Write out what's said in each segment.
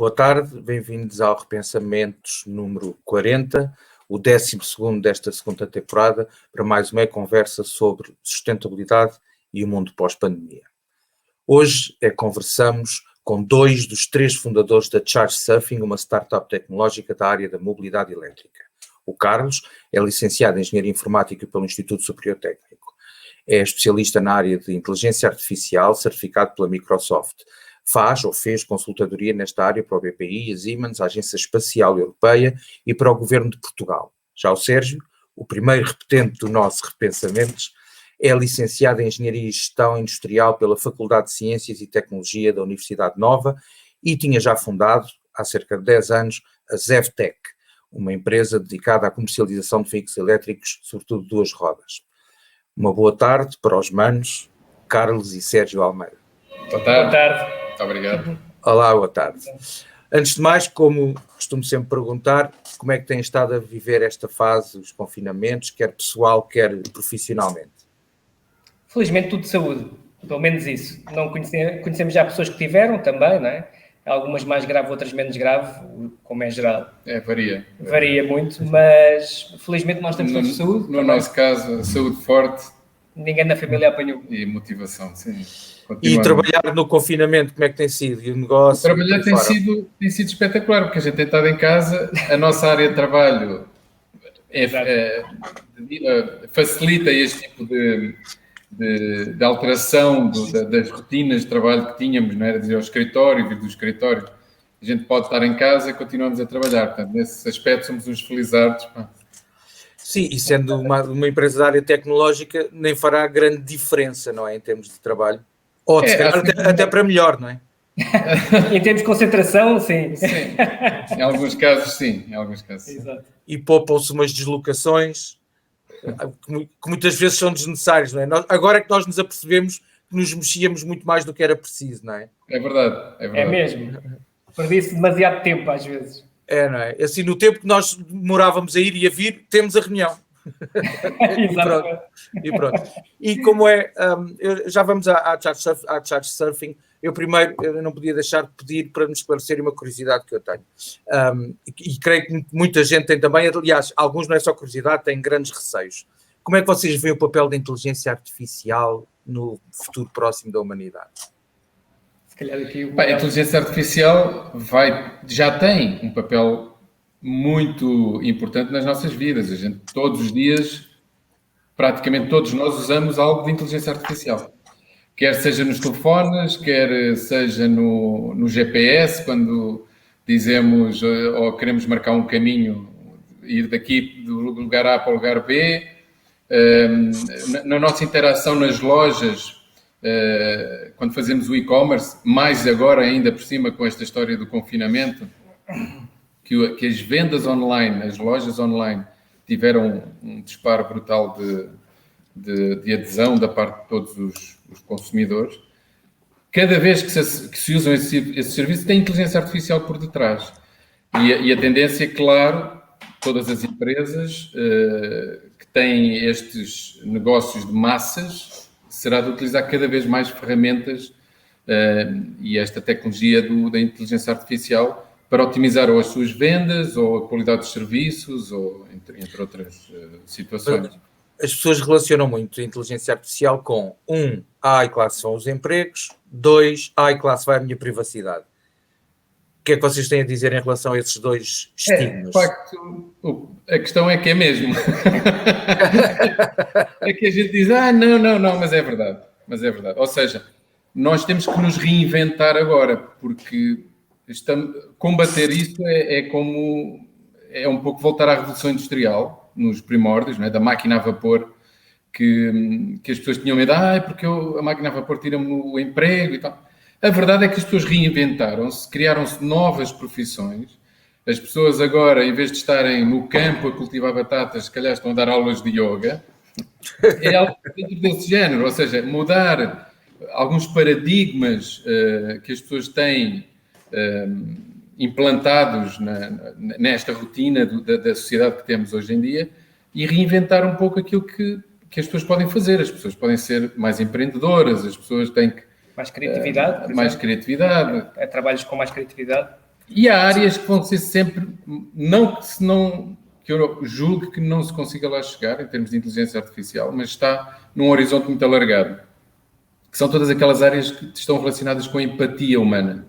Boa tarde, bem-vindos ao Repensamentos número 40, o 12º desta segunda temporada, para mais uma conversa sobre sustentabilidade e o mundo pós-pandemia. Hoje conversamos com dois dos três fundadores da Charge Surfing, uma startup tecnológica da área da mobilidade elétrica. O Carlos é licenciado em Engenharia Informática pelo Instituto Superior Técnico. É especialista na área de inteligência artificial, certificado pela Microsoft. Faz ou fez consultadoria nesta área para o BPI, a Siemens, a Agência Espacial Europeia e para o Governo de Portugal. Já o Sérgio, o primeiro repetente do nosso Repensamentos, é licenciado em Engenharia e Gestão Industrial pela Faculdade de Ciências e Tecnologia da Universidade Nova e tinha já fundado, há cerca de 10 anos, a ZevTech, uma empresa dedicada à comercialização de veículos elétricos, sobretudo de duas rodas. Uma boa tarde para os manos, Carlos e Sérgio Almeida. Boa tarde. Boa tarde. Muito obrigado. Olá, boa tarde. Antes de mais, como costumo sempre perguntar, como é que têm estado a viver esta fase, os confinamentos, quer pessoal, quer profissionalmente? Felizmente tudo de saúde, pelo menos isso. Não conhecemos já pessoas que tiveram também, não é? Algumas mais grave, outras menos grave, como é geral. Varia. Varia muito, mas felizmente nós temos todos saúde. No nosso caso, saúde forte. Ninguém na família apanhou. E motivação, sim. E trabalhar no confinamento, como é que tem sido? E o negócio? Trabalhar tem sido espetacular, porque a gente tem estado em casa, a nossa área de trabalho facilita este tipo de alteração das rotinas de trabalho que tínhamos, não era de ir ao escritório, vir do escritório. A gente pode estar em casa e continuamos a trabalhar. Portanto, nesse aspecto somos uns felizardos. Sim, e sendo uma empresa da área tecnológica, nem fará grande diferença, não é, em termos de trabalho. Ou até para melhor, não é? Em termos de concentração, sim. Sim. Em alguns casos, sim. Exato. E poupam-se umas deslocações que muitas vezes são desnecessárias, não é? Agora é que nós nos apercebemos que nos mexíamos muito mais do que era preciso, não é? É verdade. É mesmo. Perdi-se demasiado tempo, às vezes. Não é? Assim, no tempo que nós demorávamos a ir e a vir, temos a reunião. e pronto. E como é, já vamos à Charge Surfing. Eu primeiro não podia deixar de pedir para me esclarecer uma curiosidade que eu tenho. E creio que muita gente tem também, aliás, alguns não é só curiosidade, têm grandes receios. Como é que vocês veem o papel da inteligência artificial no futuro próximo da humanidade? Se calhar aqui a inteligência artificial já tem um papel muito importante nas nossas vidas. A gente, todos os dias, praticamente todos nós usamos algo de inteligência artificial. Quer seja nos telefones, quer seja no GPS, quando dizemos ou queremos marcar um caminho, ir daqui do lugar A para o lugar B. Na nossa interação nas lojas, quando fazemos o e-commerce, mais agora ainda por cima com esta história do confinamento, que as vendas online, as lojas online, tiveram um disparo brutal de adesão da parte de todos os consumidores. Cada vez que se usam esse serviço, tem inteligência artificial por detrás. E a tendência, claro, todas as empresas que têm estes negócios de massas, será de utilizar cada vez mais ferramentas e esta tecnologia da inteligência artificial para otimizar ou as suas vendas, ou a qualidade dos serviços, ou entre outras situações. As pessoas relacionam muito a inteligência artificial com ai, que lá se vão os empregos, 2, ai, que lá se vai a minha privacidade. O que é que vocês têm a dizer em relação a esses dois estigmas? De facto, a questão é que é mesmo. É que a gente diz, não, mas é verdade. Ou seja, nós temos que nos reinventar agora, porque combater isso é um pouco voltar à Revolução Industrial, nos primórdios, não é? Da máquina a vapor, que as pessoas tinham medo, porque a máquina a vapor tira-me o emprego e tal. A verdade é que as pessoas reinventaram-se, criaram-se novas profissões. As pessoas agora, em vez de estarem no campo a cultivar batatas, se calhar estão a dar aulas de yoga. É algo dentro desse género, ou seja, mudar alguns paradigmas que as pessoas têm implantados nesta rotina da sociedade que temos hoje em dia e reinventar um pouco aquilo que as pessoas podem fazer. As pessoas podem ser mais empreendedoras, as pessoas têm que... Mais criatividade. Mais criatividade. Trabalhos com mais criatividade. E há áreas que vão ser sempre, que eu julgo que não se consiga lá chegar em termos de inteligência artificial, mas está num horizonte muito alargado, que são todas aquelas áreas que estão relacionadas com a empatia humana.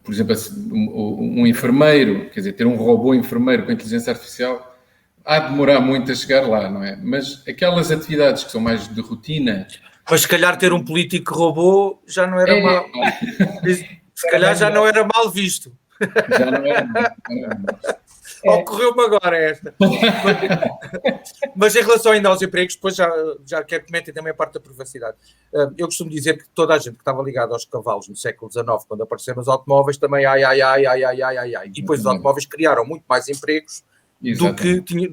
Por exemplo, um enfermeiro, quer dizer, ter um robô enfermeiro com inteligência artificial, há de demorar muito a chegar lá, não é? Mas aquelas atividades que são mais de rotina... Mas se calhar ter um político robô já não era mal. Se calhar já não era mal visto. Já não era mal. Ocorreu-me agora esta. Mas em relação ainda aos empregos, depois já quero que comentem também a parte da privacidade. Eu costumo dizer que toda a gente que estava ligada aos cavalos no século XIX, quando apareceram os automóveis, também ai. E depois os automóveis criaram muito mais empregos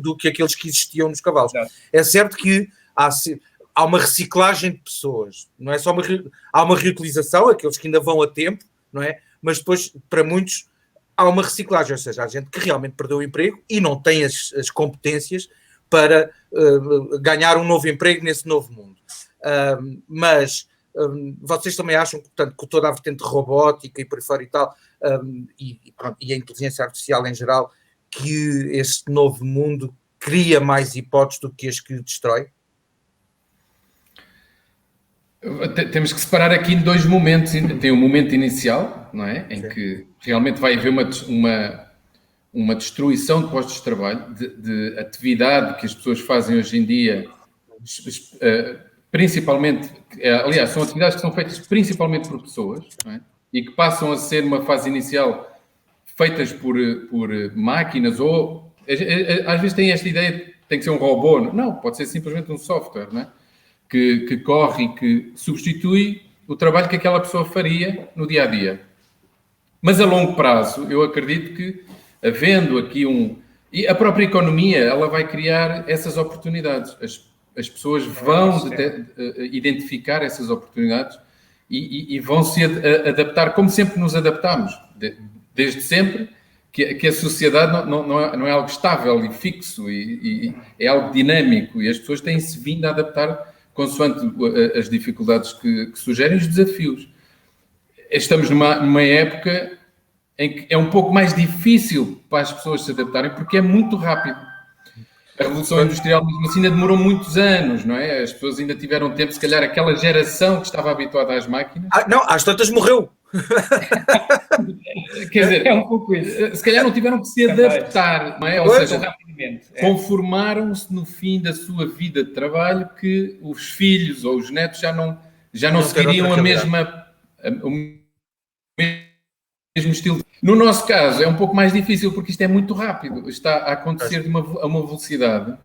do que aqueles que existiam nos cavalos. É certo que há uma reciclagem de pessoas, não é só há uma reutilização, aqueles que ainda vão a tempo, não é? Mas depois, para muitos, há uma reciclagem, ou seja, há gente que realmente perdeu o emprego e não tem as competências para ganhar um novo emprego nesse novo mundo. Mas vocês também acham que, portanto, com toda a vertente robótica e por aí fora e tal, e a inteligência artificial em geral, que este novo mundo cria mais hipóteses do que as que destrói? Temos que separar aqui em dois momentos. Tem o momento inicial, não é? Em que realmente vai haver uma destruição de postos de trabalho, de atividade que as pessoas fazem hoje em dia, principalmente, aliás, são atividades que são feitas principalmente por pessoas, não é? E que passam a ser uma fase inicial feitas por máquinas, ou às vezes têm esta ideia de que tem que ser um robô. Não, pode ser simplesmente um software, não é? Que corre e que substitui o trabalho que aquela pessoa faria no dia-a-dia. Mas a longo prazo, eu acredito que, havendo aqui e a própria economia, ela vai criar essas oportunidades. As pessoas vão identificar essas oportunidades e vão se adaptar, como sempre nos adaptamos. Desde sempre, que a sociedade não é algo estável e fixo, e é algo dinâmico, e as pessoas têm-se vindo a adaptar consoante as dificuldades que sugerem, os desafios. Estamos numa época em que é um pouco mais difícil para as pessoas se adaptarem, porque é muito rápido. A Revolução Industrial, mesmo assim, ainda demorou muitos anos, não é? As pessoas ainda tiveram tempo, se calhar aquela geração que estava habituada às máquinas... não, às tantas morreu. Quer dizer, é um pouco isso. Se calhar não tiveram que se adaptar, não é? Ou seja, rapidamente. Conformaram-se no fim da sua vida de trabalho que os filhos ou os netos já não seguiriam o mesmo estilo. No nosso caso, é um pouco mais difícil porque isto é muito rápido. Está a acontecer a uma velocidade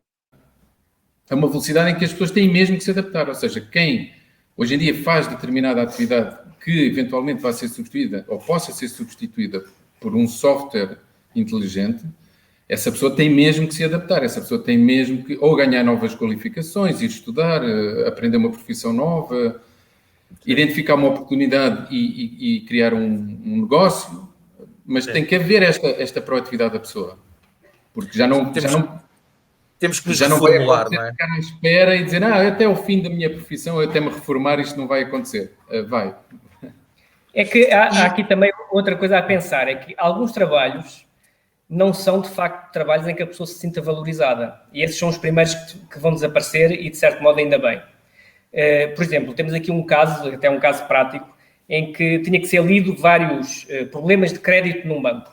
em que as pessoas têm mesmo que se adaptar. Ou seja, quem hoje em dia faz determinada atividade que eventualmente vai ser substituída ou possa ser substituída por um software inteligente, essa pessoa tem mesmo que se adaptar, essa pessoa tem mesmo que ou ganhar novas qualificações, ir estudar, aprender uma profissão nova, identificar uma oportunidade e criar um negócio, mas tem que haver esta proatividade da pessoa, porque temos que nos reformular, não é? Ficar à espera e dizer, até o fim da minha profissão, até me reformar, isto não vai acontecer. Vai. É que há aqui também outra coisa a pensar, é que alguns trabalhos não são, de facto, trabalhos em que a pessoa se sinta valorizada. E esses são os primeiros que vão desaparecer e, de certo modo, ainda bem. Por exemplo, temos aqui um caso, até um caso prático, em que tinha que ser lido vários problemas de crédito num banco.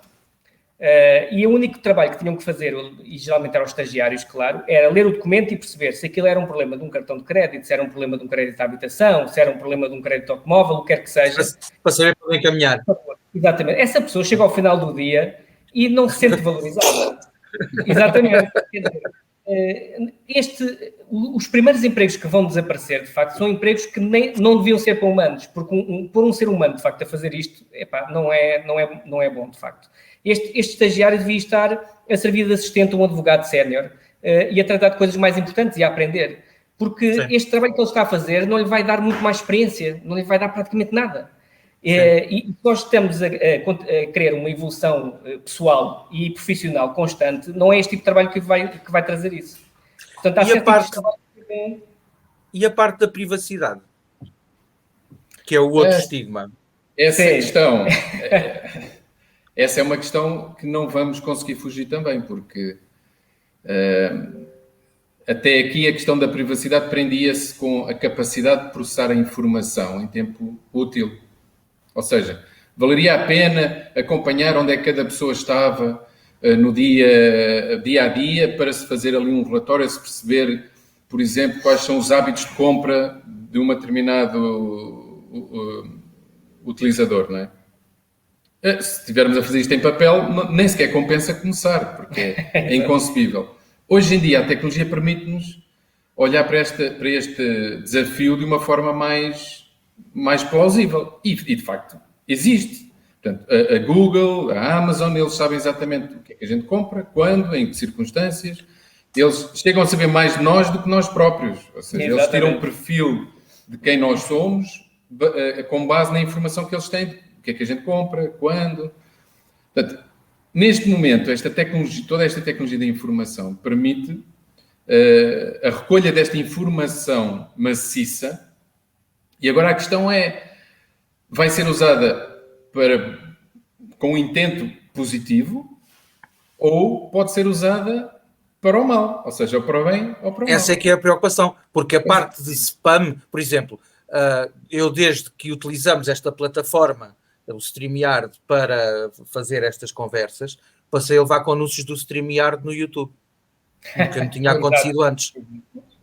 E o único trabalho que tinham que fazer, e geralmente eram os estagiários, claro, era ler o documento e perceber se aquilo era um problema de um cartão de crédito, se era um problema de um crédito à habitação, se era um problema de um crédito automóvel, o que quer que seja. Para saber para onde encaminhar. Exatamente. Essa pessoa chega ao final do dia e não se sente valorizada. Exatamente. Quer dizer, os primeiros empregos que vão desaparecer, de facto, são empregos que não deviam ser para humanos, porque por um ser humano, de facto, a fazer isto, não é bom, de facto. Este estagiário devia estar a servir de assistente a um advogado sénior e a tratar de coisas mais importantes e a aprender, porque este trabalho que ele está a fazer não lhe vai dar muito mais experiência, não lhe vai dar praticamente nada. E nós estamos a querer uma evolução pessoal e profissional constante, não é este tipo de trabalho que vai trazer isso. Portanto, e a parte da privacidade, que é o outro estigma. Essa questão essa é uma questão que não vamos conseguir fugir também, porque até aqui a questão da privacidade prendia-se com a capacidade de processar a informação em tempo útil. Ou seja, valeria a pena acompanhar onde é que cada pessoa estava no dia a dia para se fazer ali um relatório, se perceber, por exemplo, quais são os hábitos de compra de um determinado utilizador, não é? Se estivermos a fazer isto em papel, nem sequer compensa começar, porque é inconcebível. Hoje em dia, a tecnologia permite-nos olhar para este desafio de uma forma mais plausível. E, de facto, existe. Portanto, a Google, a Amazon, eles sabem exatamente o que é que a gente compra, quando, em que circunstâncias. Eles chegam a saber mais de nós do que nós próprios. Ou seja, eles tiram um perfil de quem nós somos com base na informação que eles têm, o que é que a gente compra, quando. Portanto, neste momento, toda esta tecnologia da informação permite a recolha desta informação maciça, e agora a questão é, vai ser usada com um intento positivo ou pode ser usada para o mal, ou seja, ou para o bem ou para o mal. Essa é que é a preocupação, porque a parte de spam, por exemplo, eu desde que utilizamos esta plataforma, o StreamYard, para fazer estas conversas, passei a levar com anúncios do StreamYard no YouTube. Nunca me tinha acontecido antes.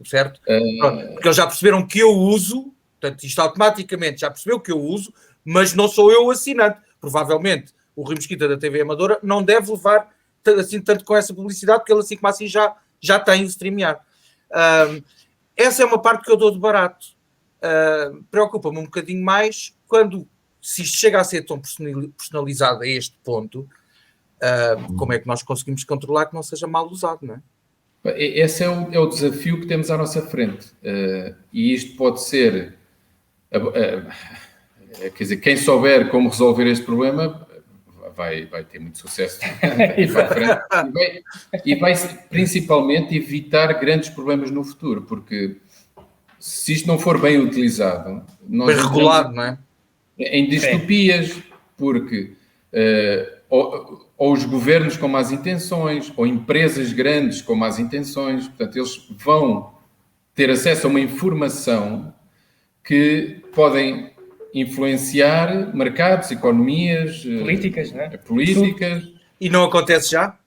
Certo? Pronto, porque eles já perceberam que eu uso, portanto, isto automaticamente já percebeu que eu uso, mas não sou eu o assinante. Provavelmente o Rui Mesquita da TV Amadora não deve levar assim tanto com essa publicidade, porque ele assim como assim já tem o StreamYard. Essa é uma parte que eu dou de barato. Preocupa-me um bocadinho mais quando, se isto chega a ser tão personalizado a este ponto, como é que nós conseguimos controlar que não seja mal usado, não é? Esse é o desafio que temos à nossa frente. E isto pode ser... quer dizer, quem souber como resolver este problema vai ter muito sucesso daqui para a frente. E vai principalmente evitar grandes problemas no futuro, porque se isto não for bem utilizado... Bem regulado, não é? Em distopias, porque ou os governos com más intenções, ou empresas grandes com más intenções, portanto, eles vão ter acesso a uma informação que podem influenciar mercados, economias, políticas, não é? Políticas. E não acontece já?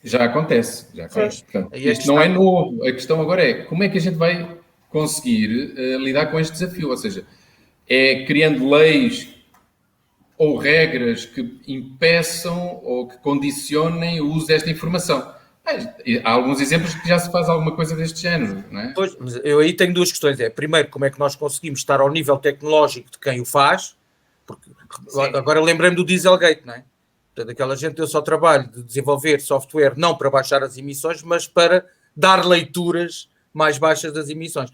Já acontece. Portanto, isto não é novo. A questão agora é como é que a gente vai conseguir lidar com este desafio, ou seja, é criando leis ou regras que impeçam ou que condicionem o uso desta informação. Há alguns exemplos que já se faz alguma coisa deste género, não é? Pois, mas eu aí tenho duas questões. Primeiro, como é que nós conseguimos estar ao nível tecnológico de quem o faz? Porque agora lembrei-me do Dieselgate, não é? Portanto, aquela gente, eu só trabalho de desenvolver software não para baixar as emissões, mas para dar leituras mais baixas das emissões.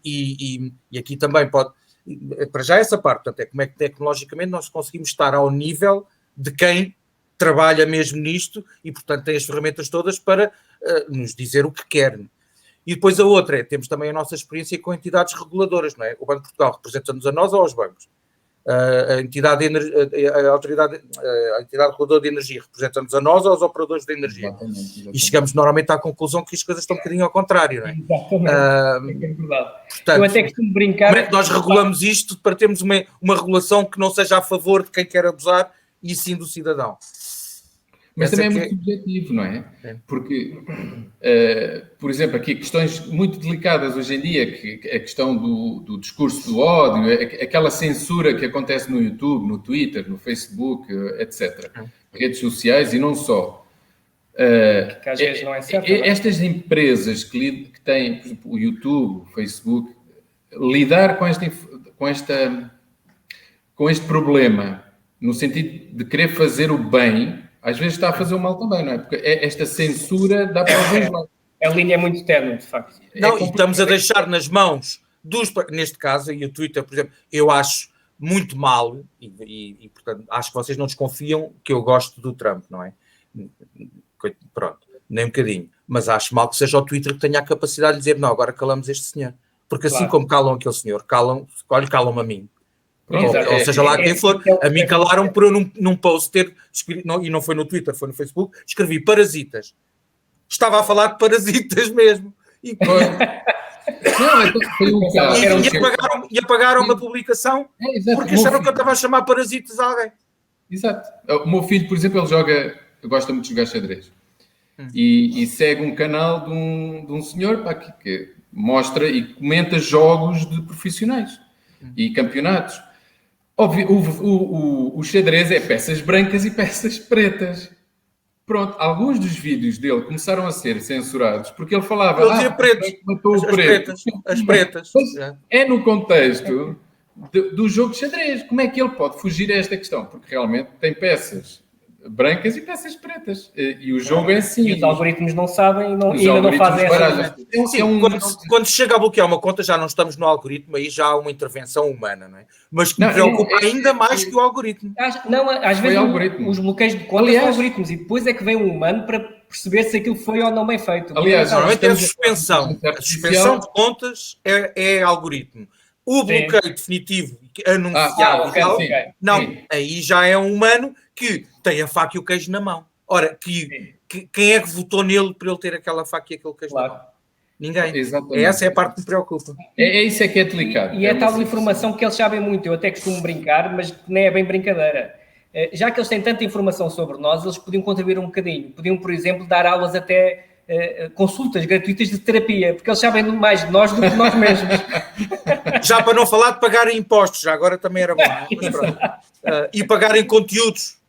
E aqui também pode... Para já essa parte, portanto, é como é que tecnologicamente nós conseguimos estar ao nível de quem trabalha mesmo nisto e, portanto, tem as ferramentas todas para nos dizer o que quer. E depois a outra temos também a nossa experiência com entidades reguladoras, não é? O Banco de Portugal representa-nos a nós ou aos bancos? A entidade reguladora de energia representa-nos a nós ou aos operadores de energia? Exatamente. E chegamos normalmente à conclusão que as coisas estão um bocadinho ao contrário, não é? Exatamente, é verdade. Portanto, eu até costumo brincar... Como é que nós regulamos isto para termos uma regulação que não seja a favor de quem quer abusar e sim do cidadão? Mas também é muito subjetivo, não é? Porque, por exemplo, aqui questões muito delicadas hoje em dia, que a questão do discurso do ódio, aquela censura que acontece no YouTube, no Twitter, no Facebook, etc. Redes sociais e não só. Que às vezes não é certo. Estas empresas que têm, por exemplo, o YouTube, o Facebook, lidar com este problema, no sentido de querer fazer o bem, às vezes está a fazer o mal também, não é? Porque esta censura dá para os dois lados. A linha é muito ténue, de facto. Não, e estamos a deixar nas mãos neste caso, e o Twitter, por exemplo, eu acho muito mal, e portanto, acho que vocês não desconfiam que eu gosto do Trump, não é? Pronto, nem um bocadinho. Mas acho mal que seja o Twitter que tenha a capacidade de dizer, não, agora calamos este senhor. Porque assim como calam aquele senhor, calam-me a mim. Ou seja lá quem for, a mim calaram por eu num post ter escrito, e não foi no Twitter, foi no Facebook, escrevi parasitas. Estava a falar de parasitas mesmo. E apagaram uma publicação porque acharam que eu estava a chamar parasitas a alguém. Exato. O meu filho, por exemplo, ele gosta muito de jogar xadrez. E segue um canal de um senhor que mostra e comenta jogos de profissionais e campeonatos. Óbvio, o xadrez é peças brancas e peças pretas. Pronto, alguns dos vídeos dele começaram a ser censurados porque ele falava... Ele dizia pretos. Matou o preto. As pretas. É no contexto do jogo de xadrez. Como é que ele pode fugir a esta questão? Porque realmente tem peças brancas e peças pretas. E o jogo é assim. E os algoritmos não sabem e ainda não fazem essa... Quando chega a bloquear uma conta, já não estamos no algoritmo, aí já há uma intervenção humana, não é? Mas que me preocupa ainda mais que o algoritmo. Às vezes os bloqueios de contas são algoritmos e depois é que vem um humano para perceber se aquilo foi ou não bem feito. Aliás, normalmente é a suspensão. A suspensão de contas é algoritmo. O bloqueio definitivo anunciado, aí já é um humano que tem a faca e o queijo na mão. Ora, quem é que votou nele para ele ter aquela faca e aquele queijo na mão? Ninguém. Exatamente. Essa é a parte que me preocupa. É isso que é delicado. E é tal informação que eles sabem muito. Eu até costumo brincar, mas nem é bem brincadeira. Já que eles têm tanta informação sobre nós, eles podiam contribuir um bocadinho. Podiam, por exemplo, dar aulas até consultas gratuitas de terapia, porque eles sabem mais de nós do que nós mesmos. Já para não falar de pagarem impostos, já agora também era bom. E pagarem conteúdos,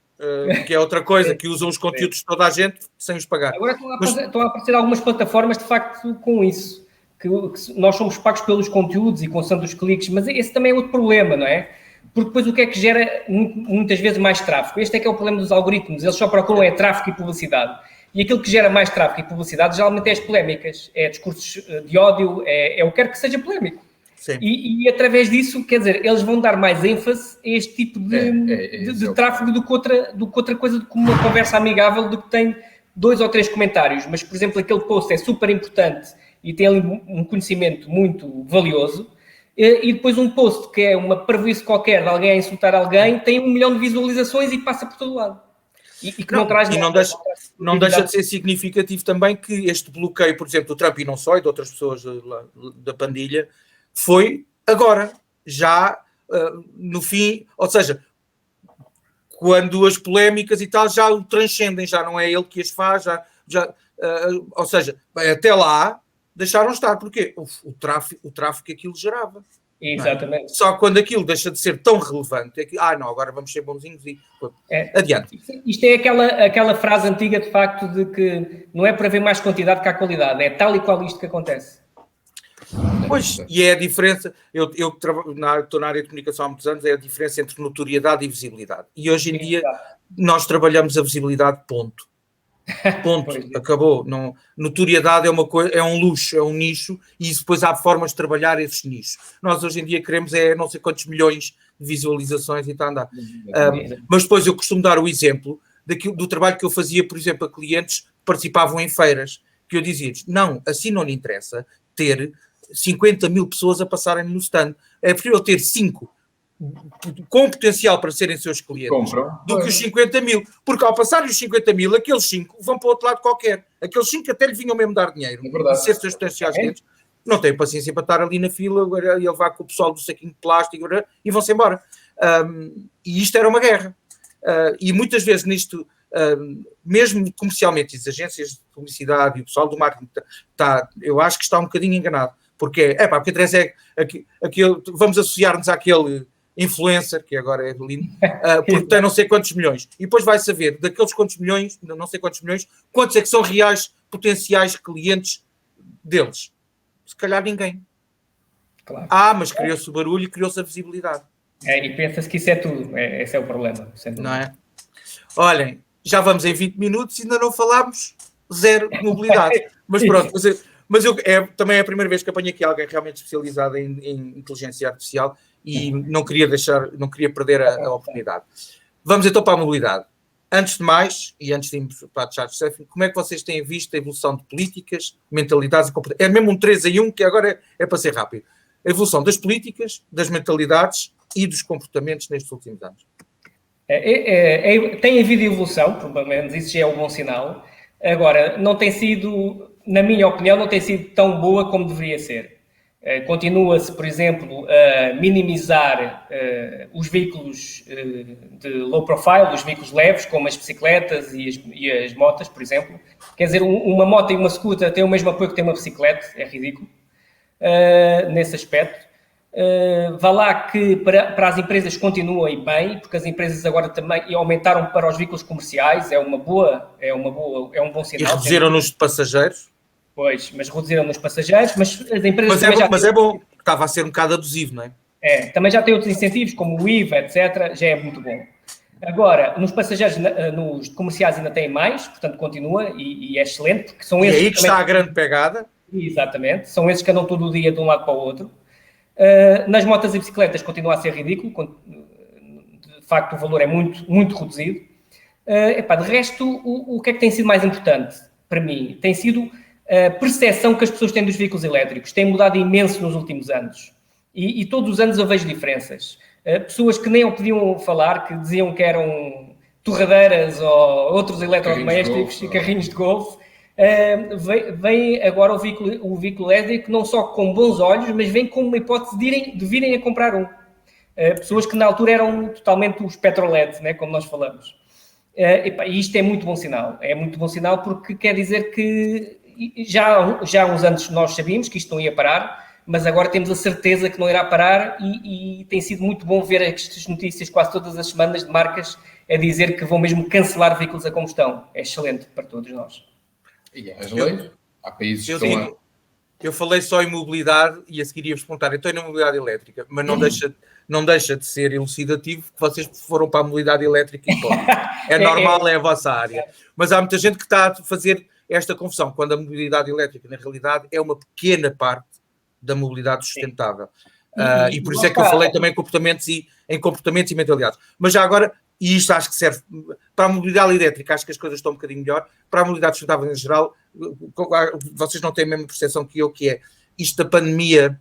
que é outra coisa, que usam os conteúdos de toda a gente sem os pagar. Agora estão a aparecer algumas plataformas, de facto, com isso. Que nós somos pagos pelos conteúdos e constante os cliques, mas esse também é outro problema, não é? Porque depois o que é que gera muitas vezes mais tráfego? Este é que é o problema dos algoritmos, eles só procuram tráfego e publicidade. E aquilo que gera mais tráfego e publicidade geralmente é as polémicas, é discursos de ódio, é o que quer que seja polémico. E através disso, quer dizer, eles vão dar mais ênfase a este tipo de tráfego do que outra coisa, como uma conversa amigável, do que tem 2 ou 3 comentários. Mas, por exemplo, aquele post é super importante e tem ali um conhecimento muito valioso, e depois um post que é uma parvoíce qualquer de alguém a insultar alguém, tem 1 milhão de visualizações e passa por todo lado. E que não deixa de ser significativo também que este bloqueio, por exemplo, do Trump e não só, e de outras pessoas da pandilha, foi agora, já no fim, ou seja, quando as polémicas e tal já o transcendem, já não é ele que as faz, ou seja, até lá deixaram estar, porque o tráfico que aquilo gerava. Exatamente. É? Só quando aquilo deixa de ser tão relevante, é que, não, agora vamos ser bonzinhos e adiante. Isto é aquela frase antiga, de facto, de que não é para haver mais quantidade que há qualidade, é tal e qual isto que acontece. Pois, e é a diferença, eu estou na área de comunicação há muitos anos, é a diferença entre notoriedade e visibilidade. E hoje em dia nós trabalhamos a visibilidade, ponto. Acabou. Não, notoriedade é uma coisa, é um luxo, é um nicho, e depois há formas de trabalhar esses nichos. Nós hoje em dia queremos não sei quantos milhões de visualizações e está a andar. Mas depois eu costumo dar o exemplo do trabalho que eu fazia, por exemplo, a clientes que participavam em feiras, que eu dizia-lhes, não, assim não lhe interessa ter 50 mil pessoas a passarem no stand. É preferível ter 5 com potencial para serem seus clientes do que os 50 mil. Porque ao passarem os 50 mil, aqueles 5 vão para o outro lado qualquer. Aqueles 5 até lhe vinham mesmo dar dinheiro. E ser seus potenciais clientes. Não têm paciência para estar ali na fila e ele vai com o pessoal do saquinho de plástico e vão-se embora. E isto era uma guerra. E muitas vezes nisto, mesmo comercialmente, as agências de publicidade e o pessoal do marketing, eu acho que está um bocadinho enganado. Porque porque interessa é aquele, vamos associar-nos àquele influencer, que agora é lindo, porque tem não sei quantos milhões. E depois vai saber, daqueles quantos milhões, não sei quantos milhões, quantos é que são reais potenciais clientes deles? Se calhar ninguém. Claro. Mas criou-se o barulho e criou-se a visibilidade. E pensa-se que isso é tudo. Esse é o problema. Não é? Olhem, já vamos em 20 minutos e ainda não falámos zero de mobilidade. Mas pronto, mas também é a primeira vez que apanho aqui alguém realmente especializado em inteligência artificial e não queria perder a oportunidade. Vamos então para a mobilidade. Antes de mais, e antes de irmos para a chat surfing, como é que vocês têm visto a evolução de políticas, mentalidades e comportamentos? É mesmo um 3 em 1, que agora é para ser rápido. A evolução das políticas, das mentalidades e dos comportamentos nestes últimos anos? Tem havido evolução, pelo menos isso já é um bom sinal. Agora, não tem sido, na minha opinião, não tem sido tão boa como deveria ser. Continua-se, por exemplo, a minimizar os veículos de low profile, os veículos leves, como as bicicletas e as motas, por exemplo. Quer dizer, uma moto e uma scooter têm o mesmo apoio que tem uma bicicleta, é ridículo, nesse aspecto. Vá lá que para as empresas continua bem, porque as empresas agora também aumentaram para os veículos comerciais, é um bom sinal. E reduziram-nos de passageiros? Pois, mas reduziram nos passageiros, mas as empresas também mas é bom, estava a ser um bocado abusivo, não é? Também já tem outros incentivos, como o IVA, etc., já é muito bom. Agora, nos passageiros, nos comerciais ainda tem mais, portanto continua e é excelente, porque são esses... E aí que está a grande pegada. Exatamente, são esses que andam todo o dia de um lado para o outro. Nas motas e bicicletas continua a ser ridículo, de facto o valor é muito, muito reduzido. De resto, o que é que tem sido mais importante para mim? Tem sido a percepção que as pessoas têm dos veículos elétricos. Tem mudado imenso nos últimos anos. E todos os anos eu vejo diferenças. Pessoas que nem o podiam falar, que diziam que eram torradeiras ou outros eletrodomésticos e carrinhos de golfe, vem agora o veículo elétrico não só com bons olhos, mas vem com uma hipótese de virem a comprar um. Pessoas que na altura eram totalmente os petrolheads, né, como nós falamos. E isto é muito bom sinal. É muito bom sinal porque quer dizer que já há uns anos nós sabíamos que isto não ia parar, mas agora temos a certeza que não irá parar e tem sido muito bom ver estas notícias quase todas as semanas de marcas a dizer que vão mesmo cancelar veículos a combustão. É excelente para todos nós. E as leis? Há países que estão Eu falei só em mobilidade e a seguir ia-vos perguntar, então na mobilidade elétrica, mas não deixa de ser elucidativo que vocês foram para a mobilidade elétrica e pronto. É normal, é a vossa área. Mas há muita gente que está a fazer esta confusão, quando a mobilidade elétrica, na realidade, é uma pequena parte da mobilidade sustentável. E por isso é que eu falei também em comportamentos e mentalidades. Mas já agora, e isto acho que serve para a mobilidade elétrica, acho que as coisas estão um bocadinho melhor, para a mobilidade sustentável em geral, vocês não têm a mesma percepção que eu, que é isto da pandemia,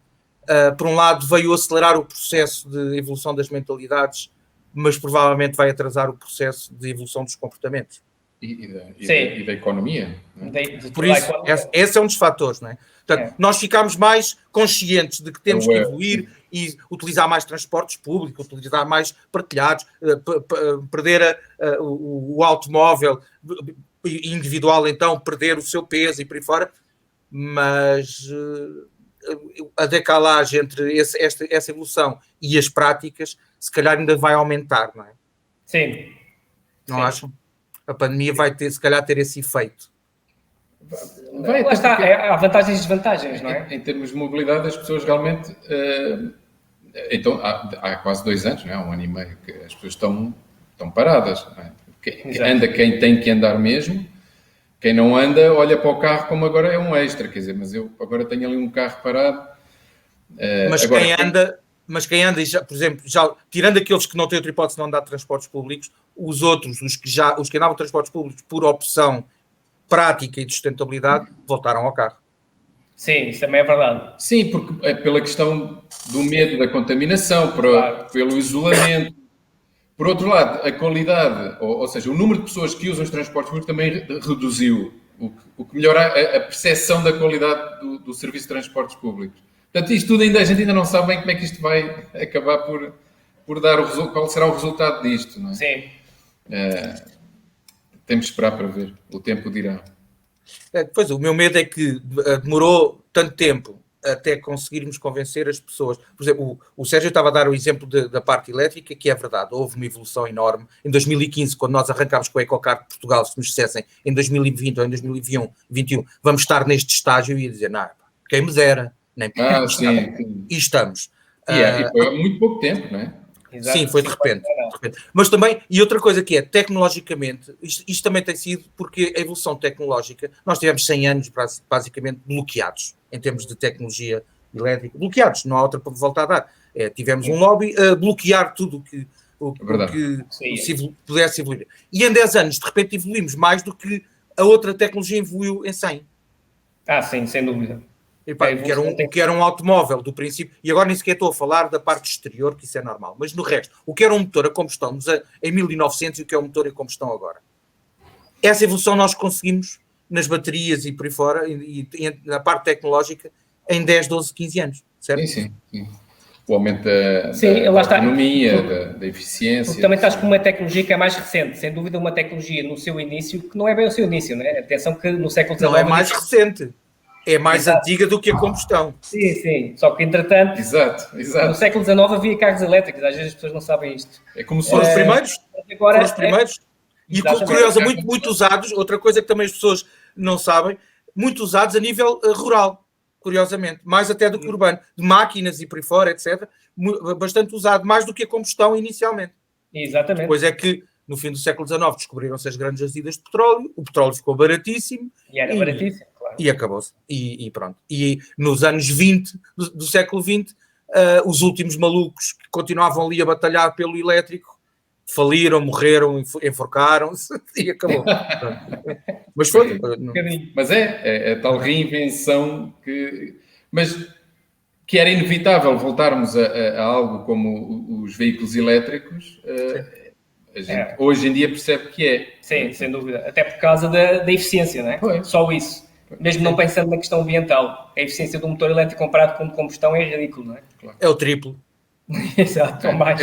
por um lado veio acelerar o processo de evolução das mentalidades, mas provavelmente vai atrasar o processo de evolução dos comportamentos. E da economia. Por isso, esse é um dos fatores, não é? Portanto, nós ficamos mais conscientes de que temos que evoluir e utilizar mais transportes públicos, utilizar mais partilhados, perder o automóvel individual, então, perder o seu peso e por aí fora, mas a decalagem entre essa evolução e as práticas, se calhar ainda vai aumentar, não é? Sim. Não acham? A pandemia vai ter, se calhar, ter esse efeito. Lá está, há vantagens e desvantagens, não é? Em termos de mobilidade, as pessoas realmente... então, há quase 2 anos, não é? 1 ano e meio, que as pessoas estão paradas. Não é? Anda quem tem que andar mesmo. Quem não anda, olha para o carro como agora é um extra. Quer dizer, mas eu agora tenho ali um carro parado. Mas quem anda, por exemplo, já, tirando aqueles que não têm outra hipótese de não andar de transportes públicos, os outros, os que andavam de transportes públicos por opção prática e de sustentabilidade, voltaram ao carro. Sim, isso também é verdade. Sim, porque é pela questão do medo da contaminação, pelo isolamento. Por outro lado, a qualidade, ou seja, o número de pessoas que usam os transportes públicos também reduziu, o que melhora a percepção da qualidade do serviço de transportes públicos. Portanto, isto tudo a gente ainda não sabe bem como é que isto vai acabar por dar qual será o resultado disto, não é? Sim. Temos de esperar para ver. O tempo dirá. Pois, o meu medo é que demorou tanto tempo até conseguirmos convencer as pessoas. Por exemplo, o Sérgio estava a dar o exemplo da parte elétrica, que é verdade, houve uma evolução enorme. Em 2015, quando nós arrancámos com o EcoCar de Portugal, se nos dissessem em 2020 ou em 2021 vamos estar neste estágio, eu ia dizer, não, quem me dera. Nem sim. E estamos. E foi há muito pouco tempo, não é? Exato. Sim, foi de repente. Mas também, e outra coisa que é, tecnologicamente, isto também tem sido porque a evolução tecnológica, nós tivemos 100 anos basicamente bloqueados em termos de tecnologia elétrica, bloqueados, não há outra para voltar a dar. Tivemos um lobby a bloquear tudo o que pudesse evoluir. E em 10 anos, de repente, evoluímos mais do que a outra tecnologia evoluiu em 100. Sim, sem dúvida. Que era um automóvel do princípio, e agora nem sequer estou a falar da parte exterior, que isso é normal, mas no resto, o que era um motor a combustão em 1900 e o que é um motor a combustão agora. Essa evolução nós conseguimos nas baterias e por aí fora, e na parte tecnológica, em 10, 12, 15 anos, certo? Sim. O aumento da autonomia, da eficiência. Porque também estás com uma tecnologia que é mais recente, sem dúvida uma tecnologia no seu início, que não é bem o seu início, não é? Atenção que no século XIX... Não é mais recente, é mais antiga do que a combustão. Sim, só que entretanto, exato. No século XIX havia carros elétricos, às vezes as pessoas não sabem isto. É como se foram os primeiros. Agora, foram os primeiros. E curiosamente, muito usados, outra coisa que também as pessoas não sabem, muito usados a nível rural, curiosamente, mais até do que urbano, de máquinas e por aí fora, etc. Bastante usado, mais do que a combustão inicialmente. Exatamente. Depois é que, no fim do século XIX, descobriram-se as grandes jazidas de petróleo, o petróleo ficou baratíssimo. E era baratíssimo, claro. E acabou-se. E pronto. E nos anos 20 do século XX, os últimos malucos que continuavam ali a batalhar pelo elétrico faliram, morreram, enforcaram-se e acabou. Mas foi. Mas é tal reinvenção que era inevitável voltarmos a algo como os veículos elétricos. A gente hoje em dia percebe que é. Sim, sem dúvida. Até por causa da eficiência, não é? Pois. Só isso. Mesmo não pensando na questão ambiental. A eficiência do motor elétrico comparado com o de combustão é ridículo, não é? Claro. É o triplo. Exato, ou mais.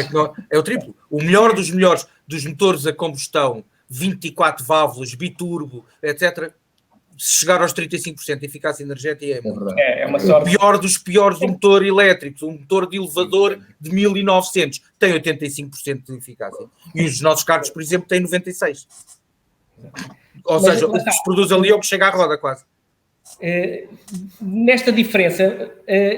É o triplo. O melhor dos melhores dos motores a combustão, 24 válvulas, biturbo, etc., se chegar aos 35% de eficácia energética é uma sorte. O pior dos piores do motor elétrico, um motor de elevador de 1900, tem 85% de eficácia. E os nossos carros, por exemplo, têm 96%. Ou seja, o que se produz ali é o que chega à roda, quase. Nesta diferença